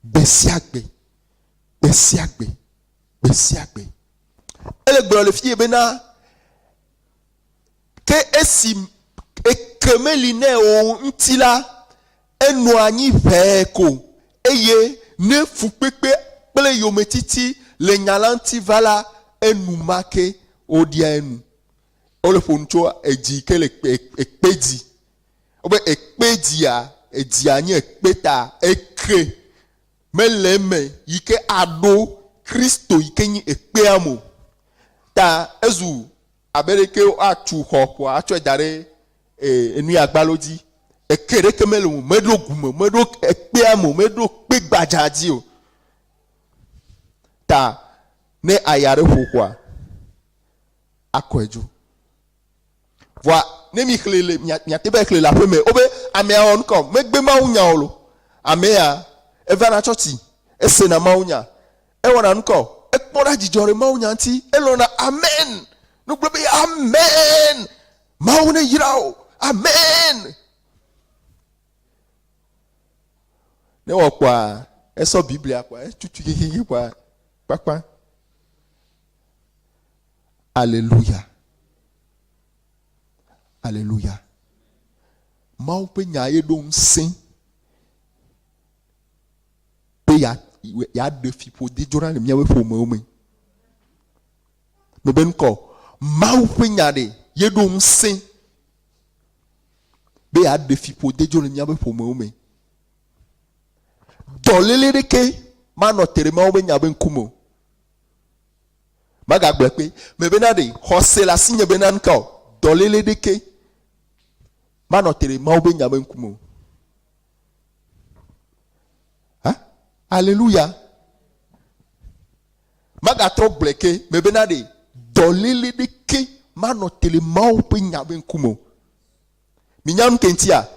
Besiagbe. Ele gboro le fie bena ke esi ekemeli ne o ntila enu anyi veko eye ne fu pepe pele yometiti le nyalanti vala enu make odia enu ole foncho eji kele ekpedi obe ekpedi a eji anyi ekpeta ekre meleme yike ado Kristo yike nyi ekpeamo ta ezu abereke atu hopo acho dare enu agbaloji ekere kemelo medro gumo medro ekpeamo medro pegbajaji o ta ne ayare hokwa akoejo voa ne mi khlele miatebe khlela peme obe ame on kom megbe ma unya olo ame a evana chochi ese na maunya e wona nko e kpora jijore maunya nti elona amen no gbe amen maune yirao amen ne wo kwa eso biblia kwa tutu kiki kwa papa alléluia alléluia mau pe nyaye don sin pe ya de fipo de jora le miawe fo mo me ben ko mau pe nyade ye don sin be ya de fipo de jora le miawe fo mo me dolele de ke mano tere mau be nyabe nkumo Maga blepe. Me benade. Hose la signe benan kao. Dolele deke. Manotere maube nyaben kumo. Hein? Alléluia. Maga trop bleke. Me benade. Dolele deke. Manotere maube nyaben kumo. Minyam kentia.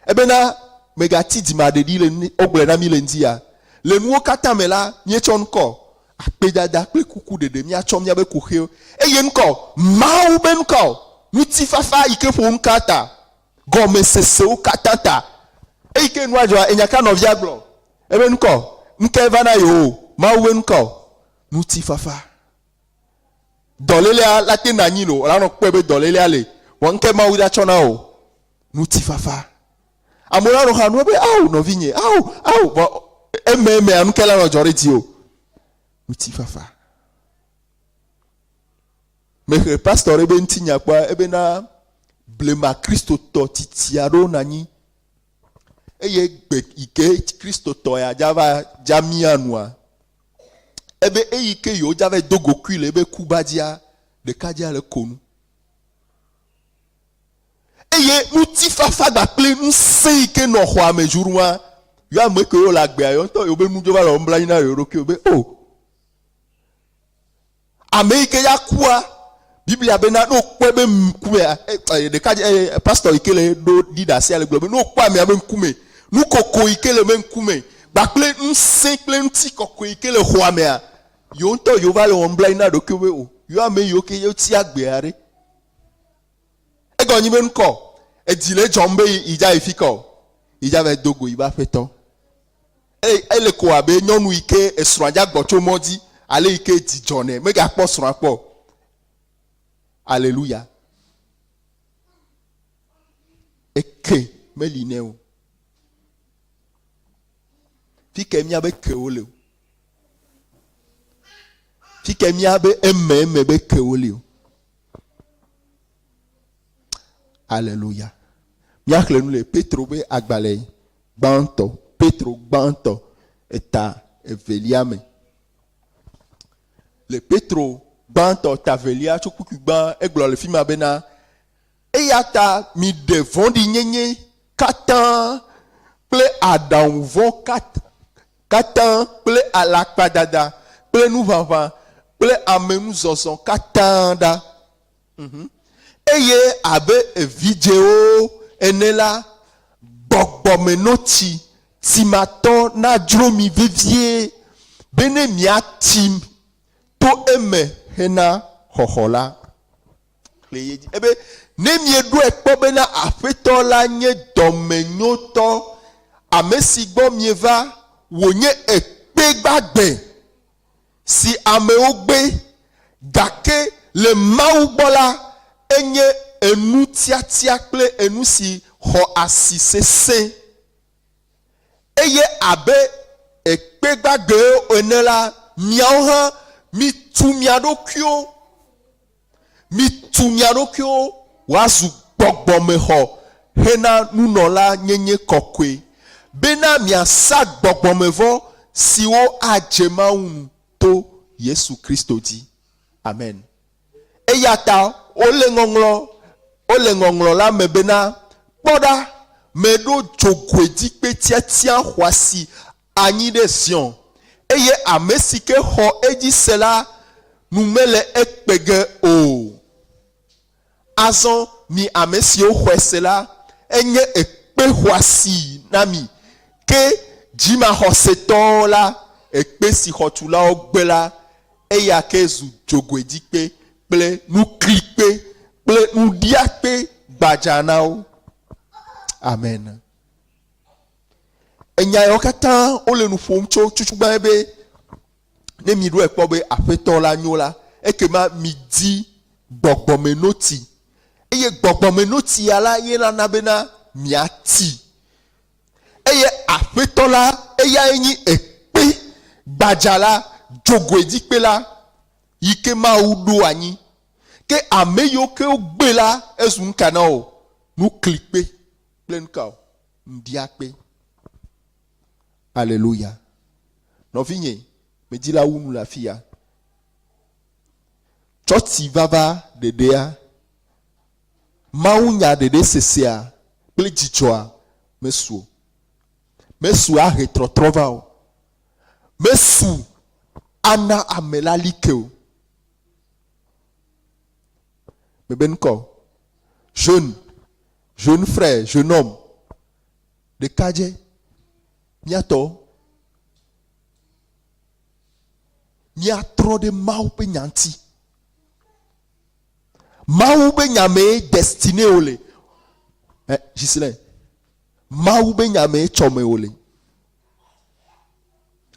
Ebena megati di madedi le oglena milendia. Le nuo katamela nyechon ko. Apedada kle kuku dede mia chom yabe kuheo. Eyen ko mau ben ko. Nuti fafa ike fo nkata. Gome sese o katata. Eike nwajo enyaka no viaglo. Eben ko nke vana yo mau ben ko. Nuti fafa. Dolele la tenanyino la no kwebe dolele ale. Wonke mau da chona o. Nuti fafa. Amona no hanu be au no vinye. Au. Emme amkela no joriti o. Nuti fafa. Me pastor ebe ntinya kwa ebe na blema Kristo to titiaro nani. Eye gbe ike Kristo to ya java jamianwa. Ebe eyike yo java dogo kwile ebe kubadia de kadia le konu. Eye nuti fafa da ple nse ike no hwa mejurwa. Yo ameke yo la gbe ayo to yo be mu jova lo mbla ina yo roke obe oh. Amerike ya kwa Biblia bena no kwebe mkume de kadia pastor ikele do dida se ale globe no kwa me amkume nu koko ikele menkume ba ple nse ple nti koko ikele hwa me a yo to yo va lo mbla ina roke obe oh. Yo ame yo ke yo ti agbe are ego nyi ben ko edile jombe ija ifiko ija ve dogo iba feto ele ko abe nyonu ike esuraja gbocho modi ale ike di jone mega po sura po. Alléluia. Eke melineo fike mi abe ke ole fike mi abe emme be ke ole. Alléluia. Miakle nous le Petro be agbale gbanto Petro gbanto eta eveliame. Le Petro gbanto tavelia chukuku gban eglo le film abena eyata mi devon di nyenye katan ple adam von katan ple alakpadada ple nou vanvan ple amenu zoson katanda. Eye abe video enela bogbomenoti timaton na dromi vivie bene mia tim to eme hena hohola leyeji ebe nemie do ekpo bena afeto la nye domenyoto amesigbo mieva wonye ekpe gbagbe si ame ogbe gake le maugbola enye enu tiatia ple enu si ho asisese eye abe ekpe gbagbe onela miaha mi tu miadokyo wazu gbogbo meho hena nunola nyenye kokwe bena miasa gbogbo mevo siwo ajema unu to Yesu Kristo di. Amen. Eyata ole ngonglo la mebena poda medo jogwedi pe tiatia hwasi anyi de sion. Eye amesike ho eji sela numele ekpege o. Azon mi amesi o hwesela enye ekpe hwasi nami ke jima hoseton la ekpe si hotula ogbela eya kezu jogwedi pe ple nu klipe ple nu diakpe gbajana o. Amen. Enya yo kata ole nu fom cho chuchugba ebe ne mi ru ekpo be afeto la nyola ekema midi gbogbomenoti eye gbogbomenoti ala ye la nabena miati eye afeto la eya enyi ekpe gbajala jogwedi pe la yike ma udo anyi ke ameyo ke ogbe la esun kana o nu klipe plen ka ndiakpe. Alléluia. Non vigné, me dit là où nous la fille. Choti vava dedea. Maunya dede sesea. Ple jichoa. Mesu. Mesu a retrotrova o. Mesu ana amela likeo. Mebenko. Jeune frère, jeune homme. De kaje. Miato. Mia trop de mau pe nyanti. Mau be nyame destiné ole. Gisele. Mau be nyame chome ole.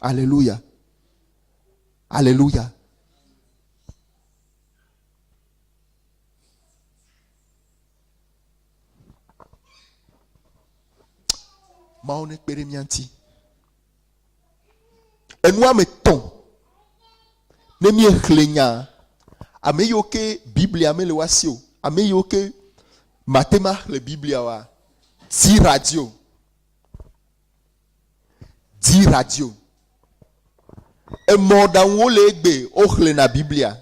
Alléluia. Alléluia. Mau ne pere mianti. Enwa me ton. Ne mi hlenya. Ame yoke Biblia me le wasio. Ame yoke matema le Biblia wa. Di radio. Di radio. E moda wole egbe okhle na Biblia.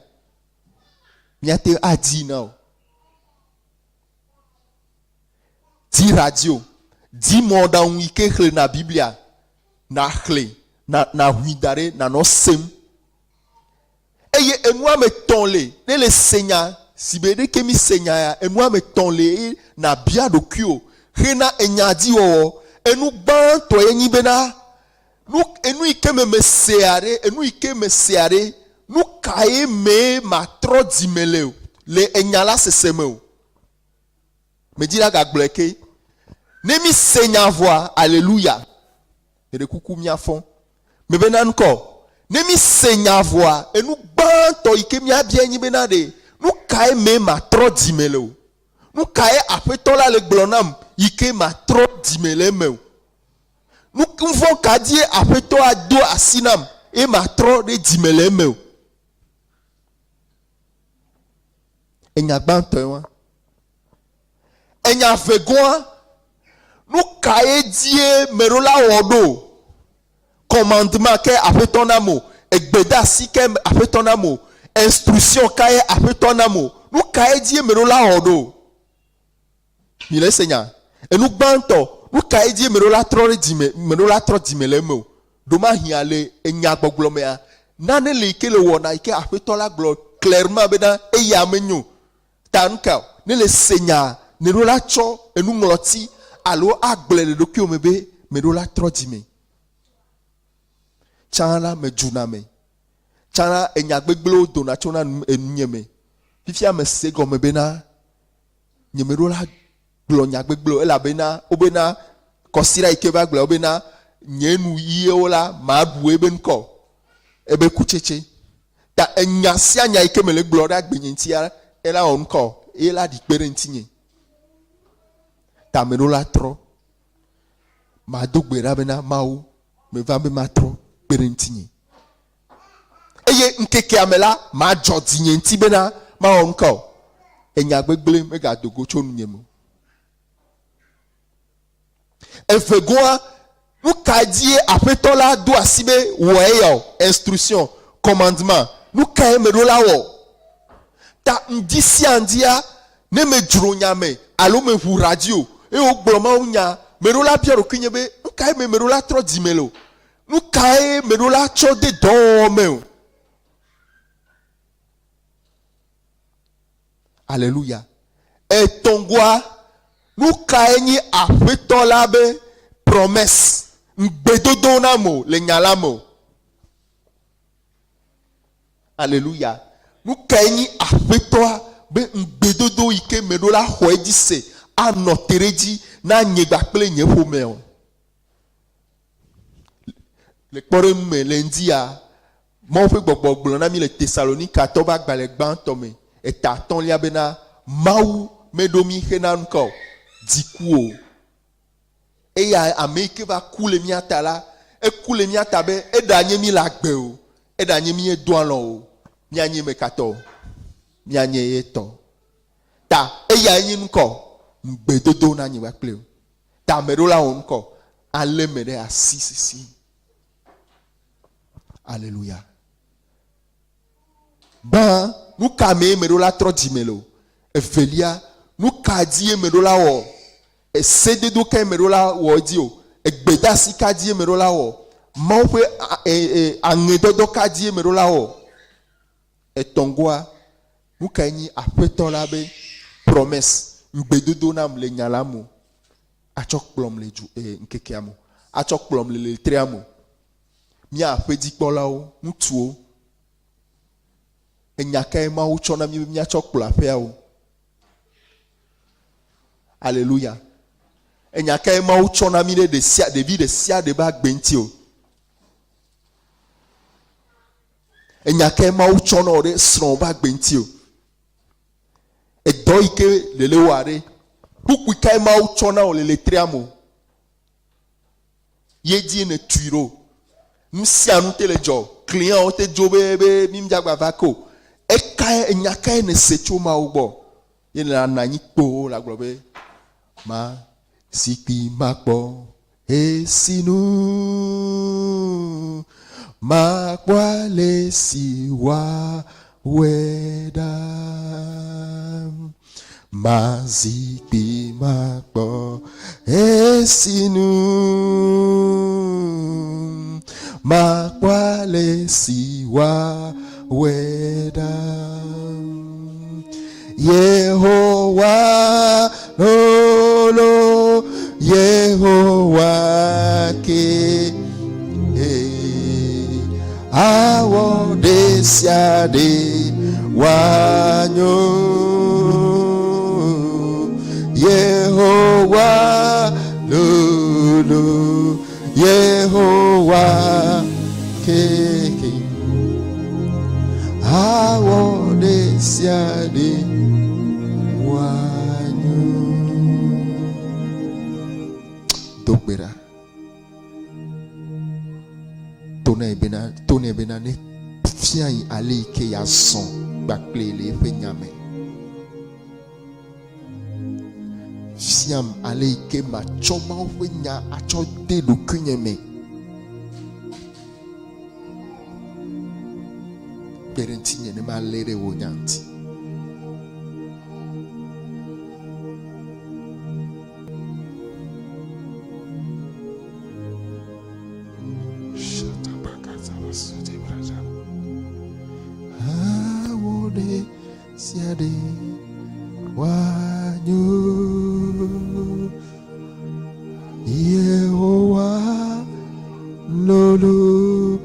Miate adi now. Di radio. Di moda wike khle na Biblia. Na khle. Na huidare na no sem. Eye enwa me tonle. Ne le senya. Sibede kemi senya ya. Enwa me tonle. Na bia do kyo. Rena enyadi wo. Enu ban to yenyi bena. Enu ike me seare. Enu ike me seare. Nu kae me ma tro dimele. Le enyala se seme. Me di la gagbleke. Ne mi senya voix. Alléluia. Et de coucou mi fond. Me bena nko. Ne mi senya voix. Et nous banto ike mi bien ni benade. Nous kae me ma tro dimele. Nous kae apetola le glonam. Ike ma tro dimele me. Nous vont kadie apeto ado asinam. Et ma tro de dimele me. Enya banto. Enya vegoa. Nous kae die merola wodo. Commandement ke apetonamo. Egbeda si ke apetonamo. Instruction kae apetonamo. Nous kae die merola wodo. Il est Seigneur. Et nous banto. Nous kae die merola tro dimele mo. Doma hiale enya gboglomea. Nane le ke le wona ike apetola glo clairement bena eya menyo. Tanka ne le Seigneur ne rola cho enu ngloti. Alo agble le doki omebe me do la trodime. Chana me juname. Chana enyagbeglo dona chona enyeme. Fifia me sego me bena nyeme do la glo nyagbeglo ela bena obena kosira ikeba glo obena nyenu yeola madu ebenko ebe kucheche ta enyasia nya ikemele glo da gbenyintia ela onko ela di perentinye. Ta me la tro. Ma dogbera bena mau. Me va me matro. Perentini. Eye nkeke amela. Ma jodinye nti bena. Ma onko. Enya gbegle me ga dogo chonu nyemo. Efegoa. Nou kadie apetola do asibe. Woeyo. Instruction. Commandement. Nou kae me la wo. Ta ndisi andia. Ne me dronyame. Alo me hu radio. Et au broma unya merola piero kinyebe nkae me merola tro dimelo nkae merola cho de dome. Alléluia. Et tongwa nkae ni afetola be promesse ngbedodonamo le nyalamo. Alléluia. Nkae ni afetola be ngbedodo ike merola hoedise. Anotereji na nyegakple nye home. Le kpore me lendia mon fe gbogbo na mi le Thessalonica to ba gba le gban to me eta ton lia bena mau medomi henan ko dikuo e ya ameke ba kule mi atala e kule mi atabe e danye mi la gbe o e danye mi edouan lo o mi anye me kato mi anye eto ta e ya yin ko Mbedodo na nyiwa kple. Ta merola onko. Ale mere asisi. Alléluia. Ban, nous kamé merola trop dimelo. Evelia, nous kadi merola wo. E sede do ke merola wo dio. E bedasi kadi merola wo. Maupe angedodo kadi merola wo. E tongwa, nous kani apeton labe promesse. Mbedodo nam le nyalamu. Achok plom le ju nkekeamu. Achok plom le triamu. Mia apedi kpola o, mutuo. Enyaka ema o chona mi mia chok pla pe o. Alléluia. Enyaka ema o chona mi de sia de vie de sia de ba gbenti o. Enyaka ema o chona o de sron ba gbenti o. E do ike lele ware. Puku kai ma o chona o lele triamo. Yedi ne tuiro. Msia nou te le jo. Client o te jo bebe mim jagba vako. E kai enyaka ne secho ma o bo. Ye na nanyi po la globe. Ma sikpi makbo e sinu. Makwa le siwa weda. Mazikpi makbo esinu makwale siwa weda Yehowa lolo Yehowa ke awo desiade wanyo Yehowa lulu Yehowa keke awo desiade wanyu dokbera tone bena ne fian ali ke ya son bakple le fe nyame fiam ale ke ma choma wenya acho de do kunyeme perentinye ne ma lere wonyanti shata bakata basute braja awode siade wanyu Yehowa lolo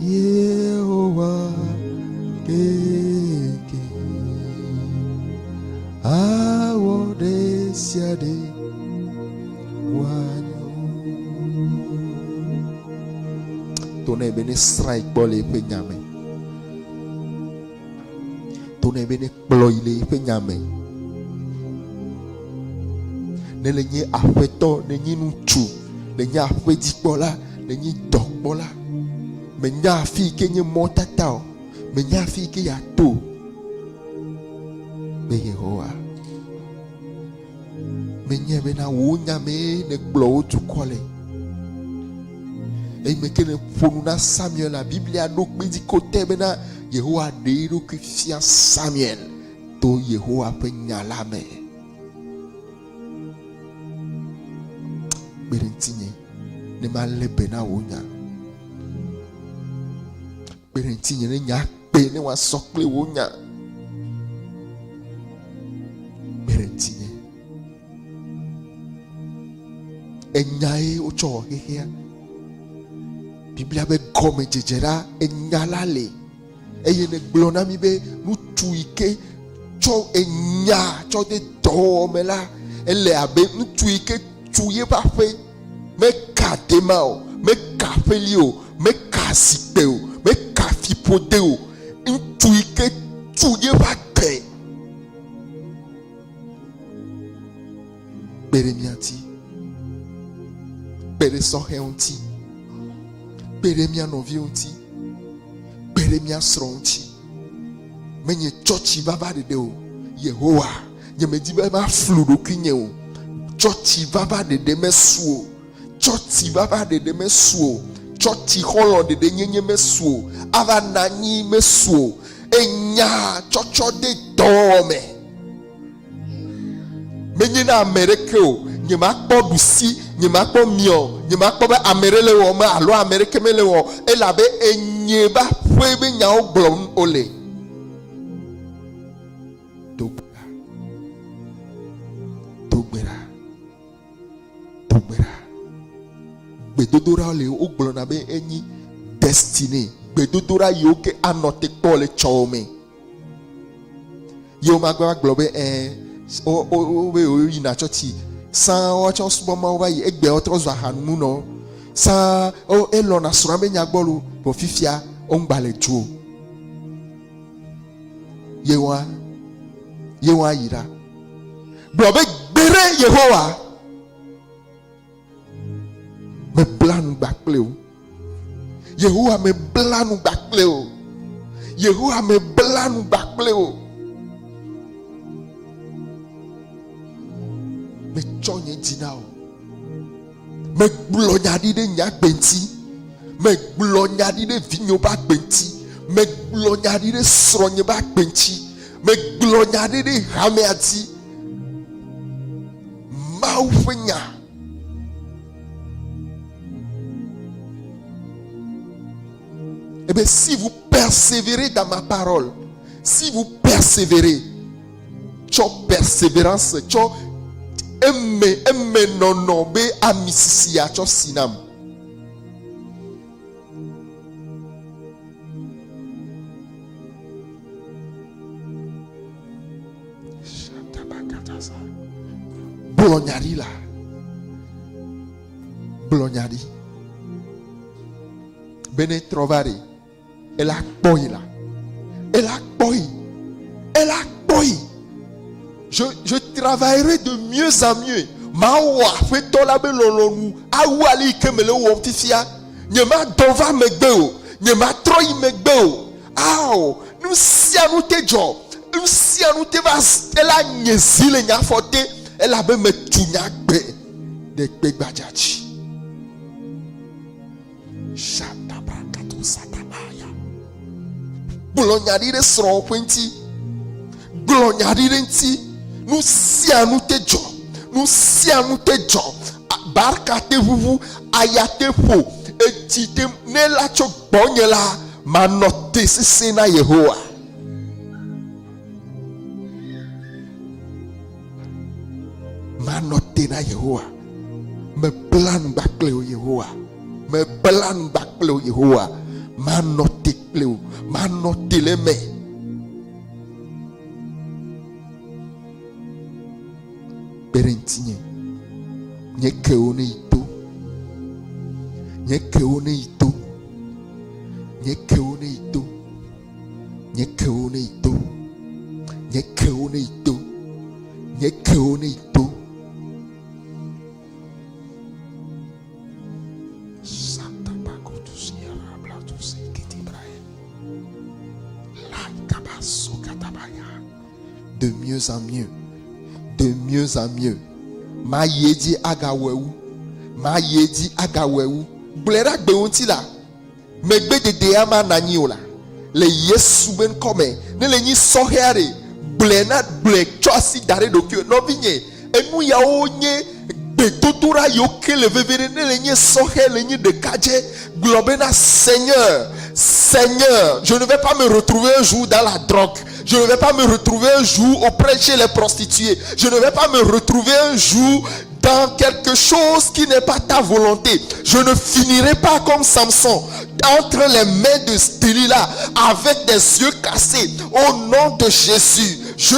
Yehowa keke awode siade wanyo tone bene strike bole pe nyame tone bene ploile pe nyame ne le nye afeto ne nye nutu le nye afedi kpola le nye dok kpola me nya afi ke nye motata o me nya afi ke ya to be Yehowa me nye be na wo nya me ne kplo o tu kole e me ke ne fonu na Samuel la Biblia do pe di kote be na Yehowa de ro ki fia Samuel to Yehowa pe nya la me Berentinye ne ma lebe na wonya Berentinye ne nya pe ne wa sokle wonya Berentinye enyae ocho hehia Biblia be gome jejera enyalale eye ne glona mi be nutu ike cho enya cho de do mela ele abe nutu ike tuye pa fe me ka demao me ka felio me ka sipeo me ka fipodeo ntu ike tuye pa pe beremiati bere sohe onti beremia novi onti beremia sronti menye chochi baba de o Yehowa nye me di be ma fludo kinye o chochi baba de mesuo chochi baba de mesuo chochi holo de nyenye mesuo ava nanyi mesuo enya chocho de dome menyina Amerike o nyema kpɔ dusi nyema kpɔ mio nyema kpɔ be amere le wɔ me alo Amerike me le wɔ elabe enye ba ƒe be nyawo gblɔm ole togbera gbedodora le wo gblɔna be enyi destiny gbedodora yiwo ke anɔ te kpɔ le tsɔwo me yiwo magba gblɔ be o yina tsɔtsi san woatsɔ subɔ mawo va yi egbeawo trɔ zɔ ahanumu nɔ san elɔna srɔ̃a be nyagbɔlo bo fifia wongba le dzo yewoa yi ɖa gblɔ be gbere Yehowa me bla nu gba kple wo Yehowa me bla nu gba kple wo Yehowa me bla nu gba kple wo me tsɔ nye dzi na wo me gblɔ nya ɖi ɖe nya gbe ŋuti me gblɔ nya ɖi ɖe vinyo ba gbe ŋuti me gblɔ nya ɖi ɖe srɔ̃nye ba gbe ŋuti me gblɔ nya ɖi ɖe hamea dzi Mawu ƒe nya Eh bien, si vous persévérez dans ma parole, si vous persévérez, tcho persévérance, tcho eme nono be amisisia tcho sinam. Bolonyari là. Bolonyari. Bene trovare. Elle a boy là. Elle a boy. Elle a boy. Je travaillerai de mieux en mieux. Mawa fait tola belolonu. Awali kemele wo tifia. Nyema dova megbeo. Nyema troi megbeo. Ao, nous sianu te jo. Nous sianu te vas. Elle a nyezile nya fote. Elle a be me tunya gbe. De gbe gbajachi. Shatabakato satabaya. Glonyadire sro kwenti. Glonyadire nti. Nous sianu te jo. Nous sianu te jo. Barka te vuvu. Ayate po. Eti te ne la chok bonye la. Manote se na Yehowa. Manote na Yehowa. Me plan bakle o Yehowa. Me plan bakle o Yehowa. Manote kleo. Manote le me. Berentinye. Nye keone ito. Nye keone ito. Nye keone ito. Nye keone ito. Nye keone ito. Nye keone ito. Santa Bakotus Yarabla to say Kitty Brian. La Tabasso Katabaya. De mieux en mieux. De mieux en mieux. Ma yedi agawewu. Ma yedi agawewu. Blera beunti la. Megbe de deama naniola. Le yesu ben come. Ne le ni soheare. Blena ble chosi dare dokyo. No vinye. Enu ya onye. Betotura yoke le vevere. Ne le ni sohe le ni de kaje. Globena Seigneur. Seigneur. Je ne vais pas me retrouver un jour dans la drogue. Je ne vais pas me retrouver un jour auprès chez les prostituées. Je ne vais pas me retrouver un jour dans quelque chose qui n'est pas ta volonté. Je ne finirai pas comme Samson entre les mains de Delilah avec des yeux cassés. Au nom de Jésus, je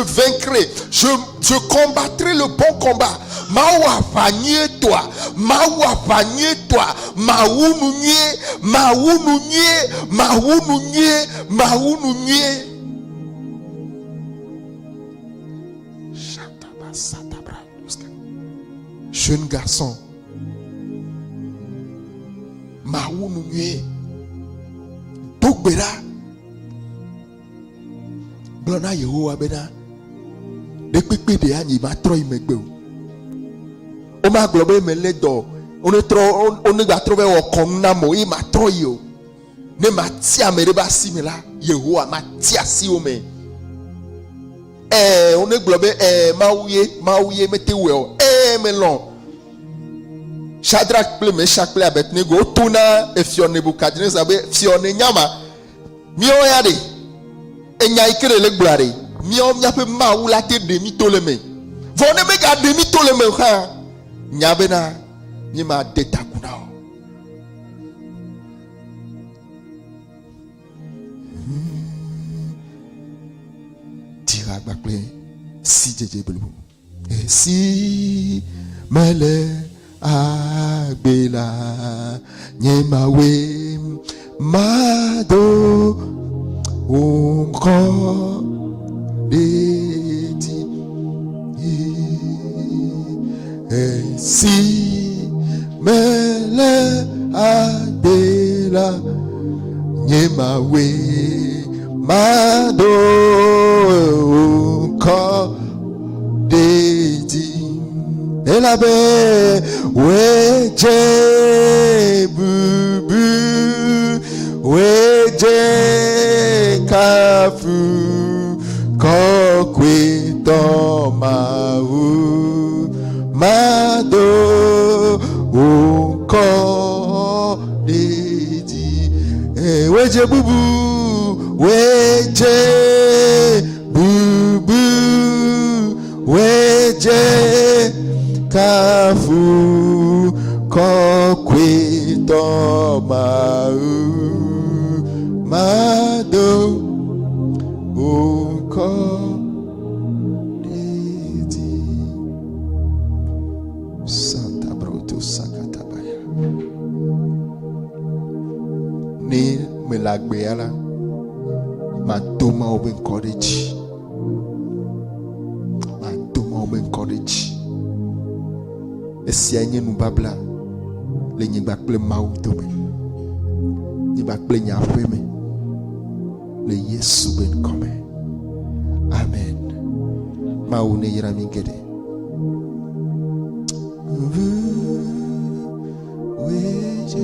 vaincrai. Je combattrai le bon combat. Mawa panier toi, mawa panier toi, maounounie, maounounie, maounounie, maounounie. Jeune garçon, maounounie, dogbera, blona Yehowa bena, de pepe de ani ma troi megbeu. On m'a globé me le do. On ne va trouver au comme namo. Il m'a troyo. ne matia me reba si me la Yehowa matia si o me on est globé maouye mete weo melon Shadrach ple Meshach ple Abednego tuna efion Nebukadnezar be fion nyama mio yade enya ikere le glare mio nya pe maou la te demi toleme vone me ga demi toleme ha nya be na ni ma deta kuna tira bakle si jeje belu si mele agbela nyemawe mado onko deti si mele agbela nyemawe mado onko deti elabe weje bubu weje kafu kokwe tomau mado unko dedi weje bubu weje bubu weje kafu kokwe tomau mado unko dedi Santa Broto Sakatabaya ni melagbeala matoma oben courage esianye nu babla le nyigba kple mawu tome nyigba kple nyaƒe me le Yesu be ŋkɔme amen mawu ne yra mi geɖe weje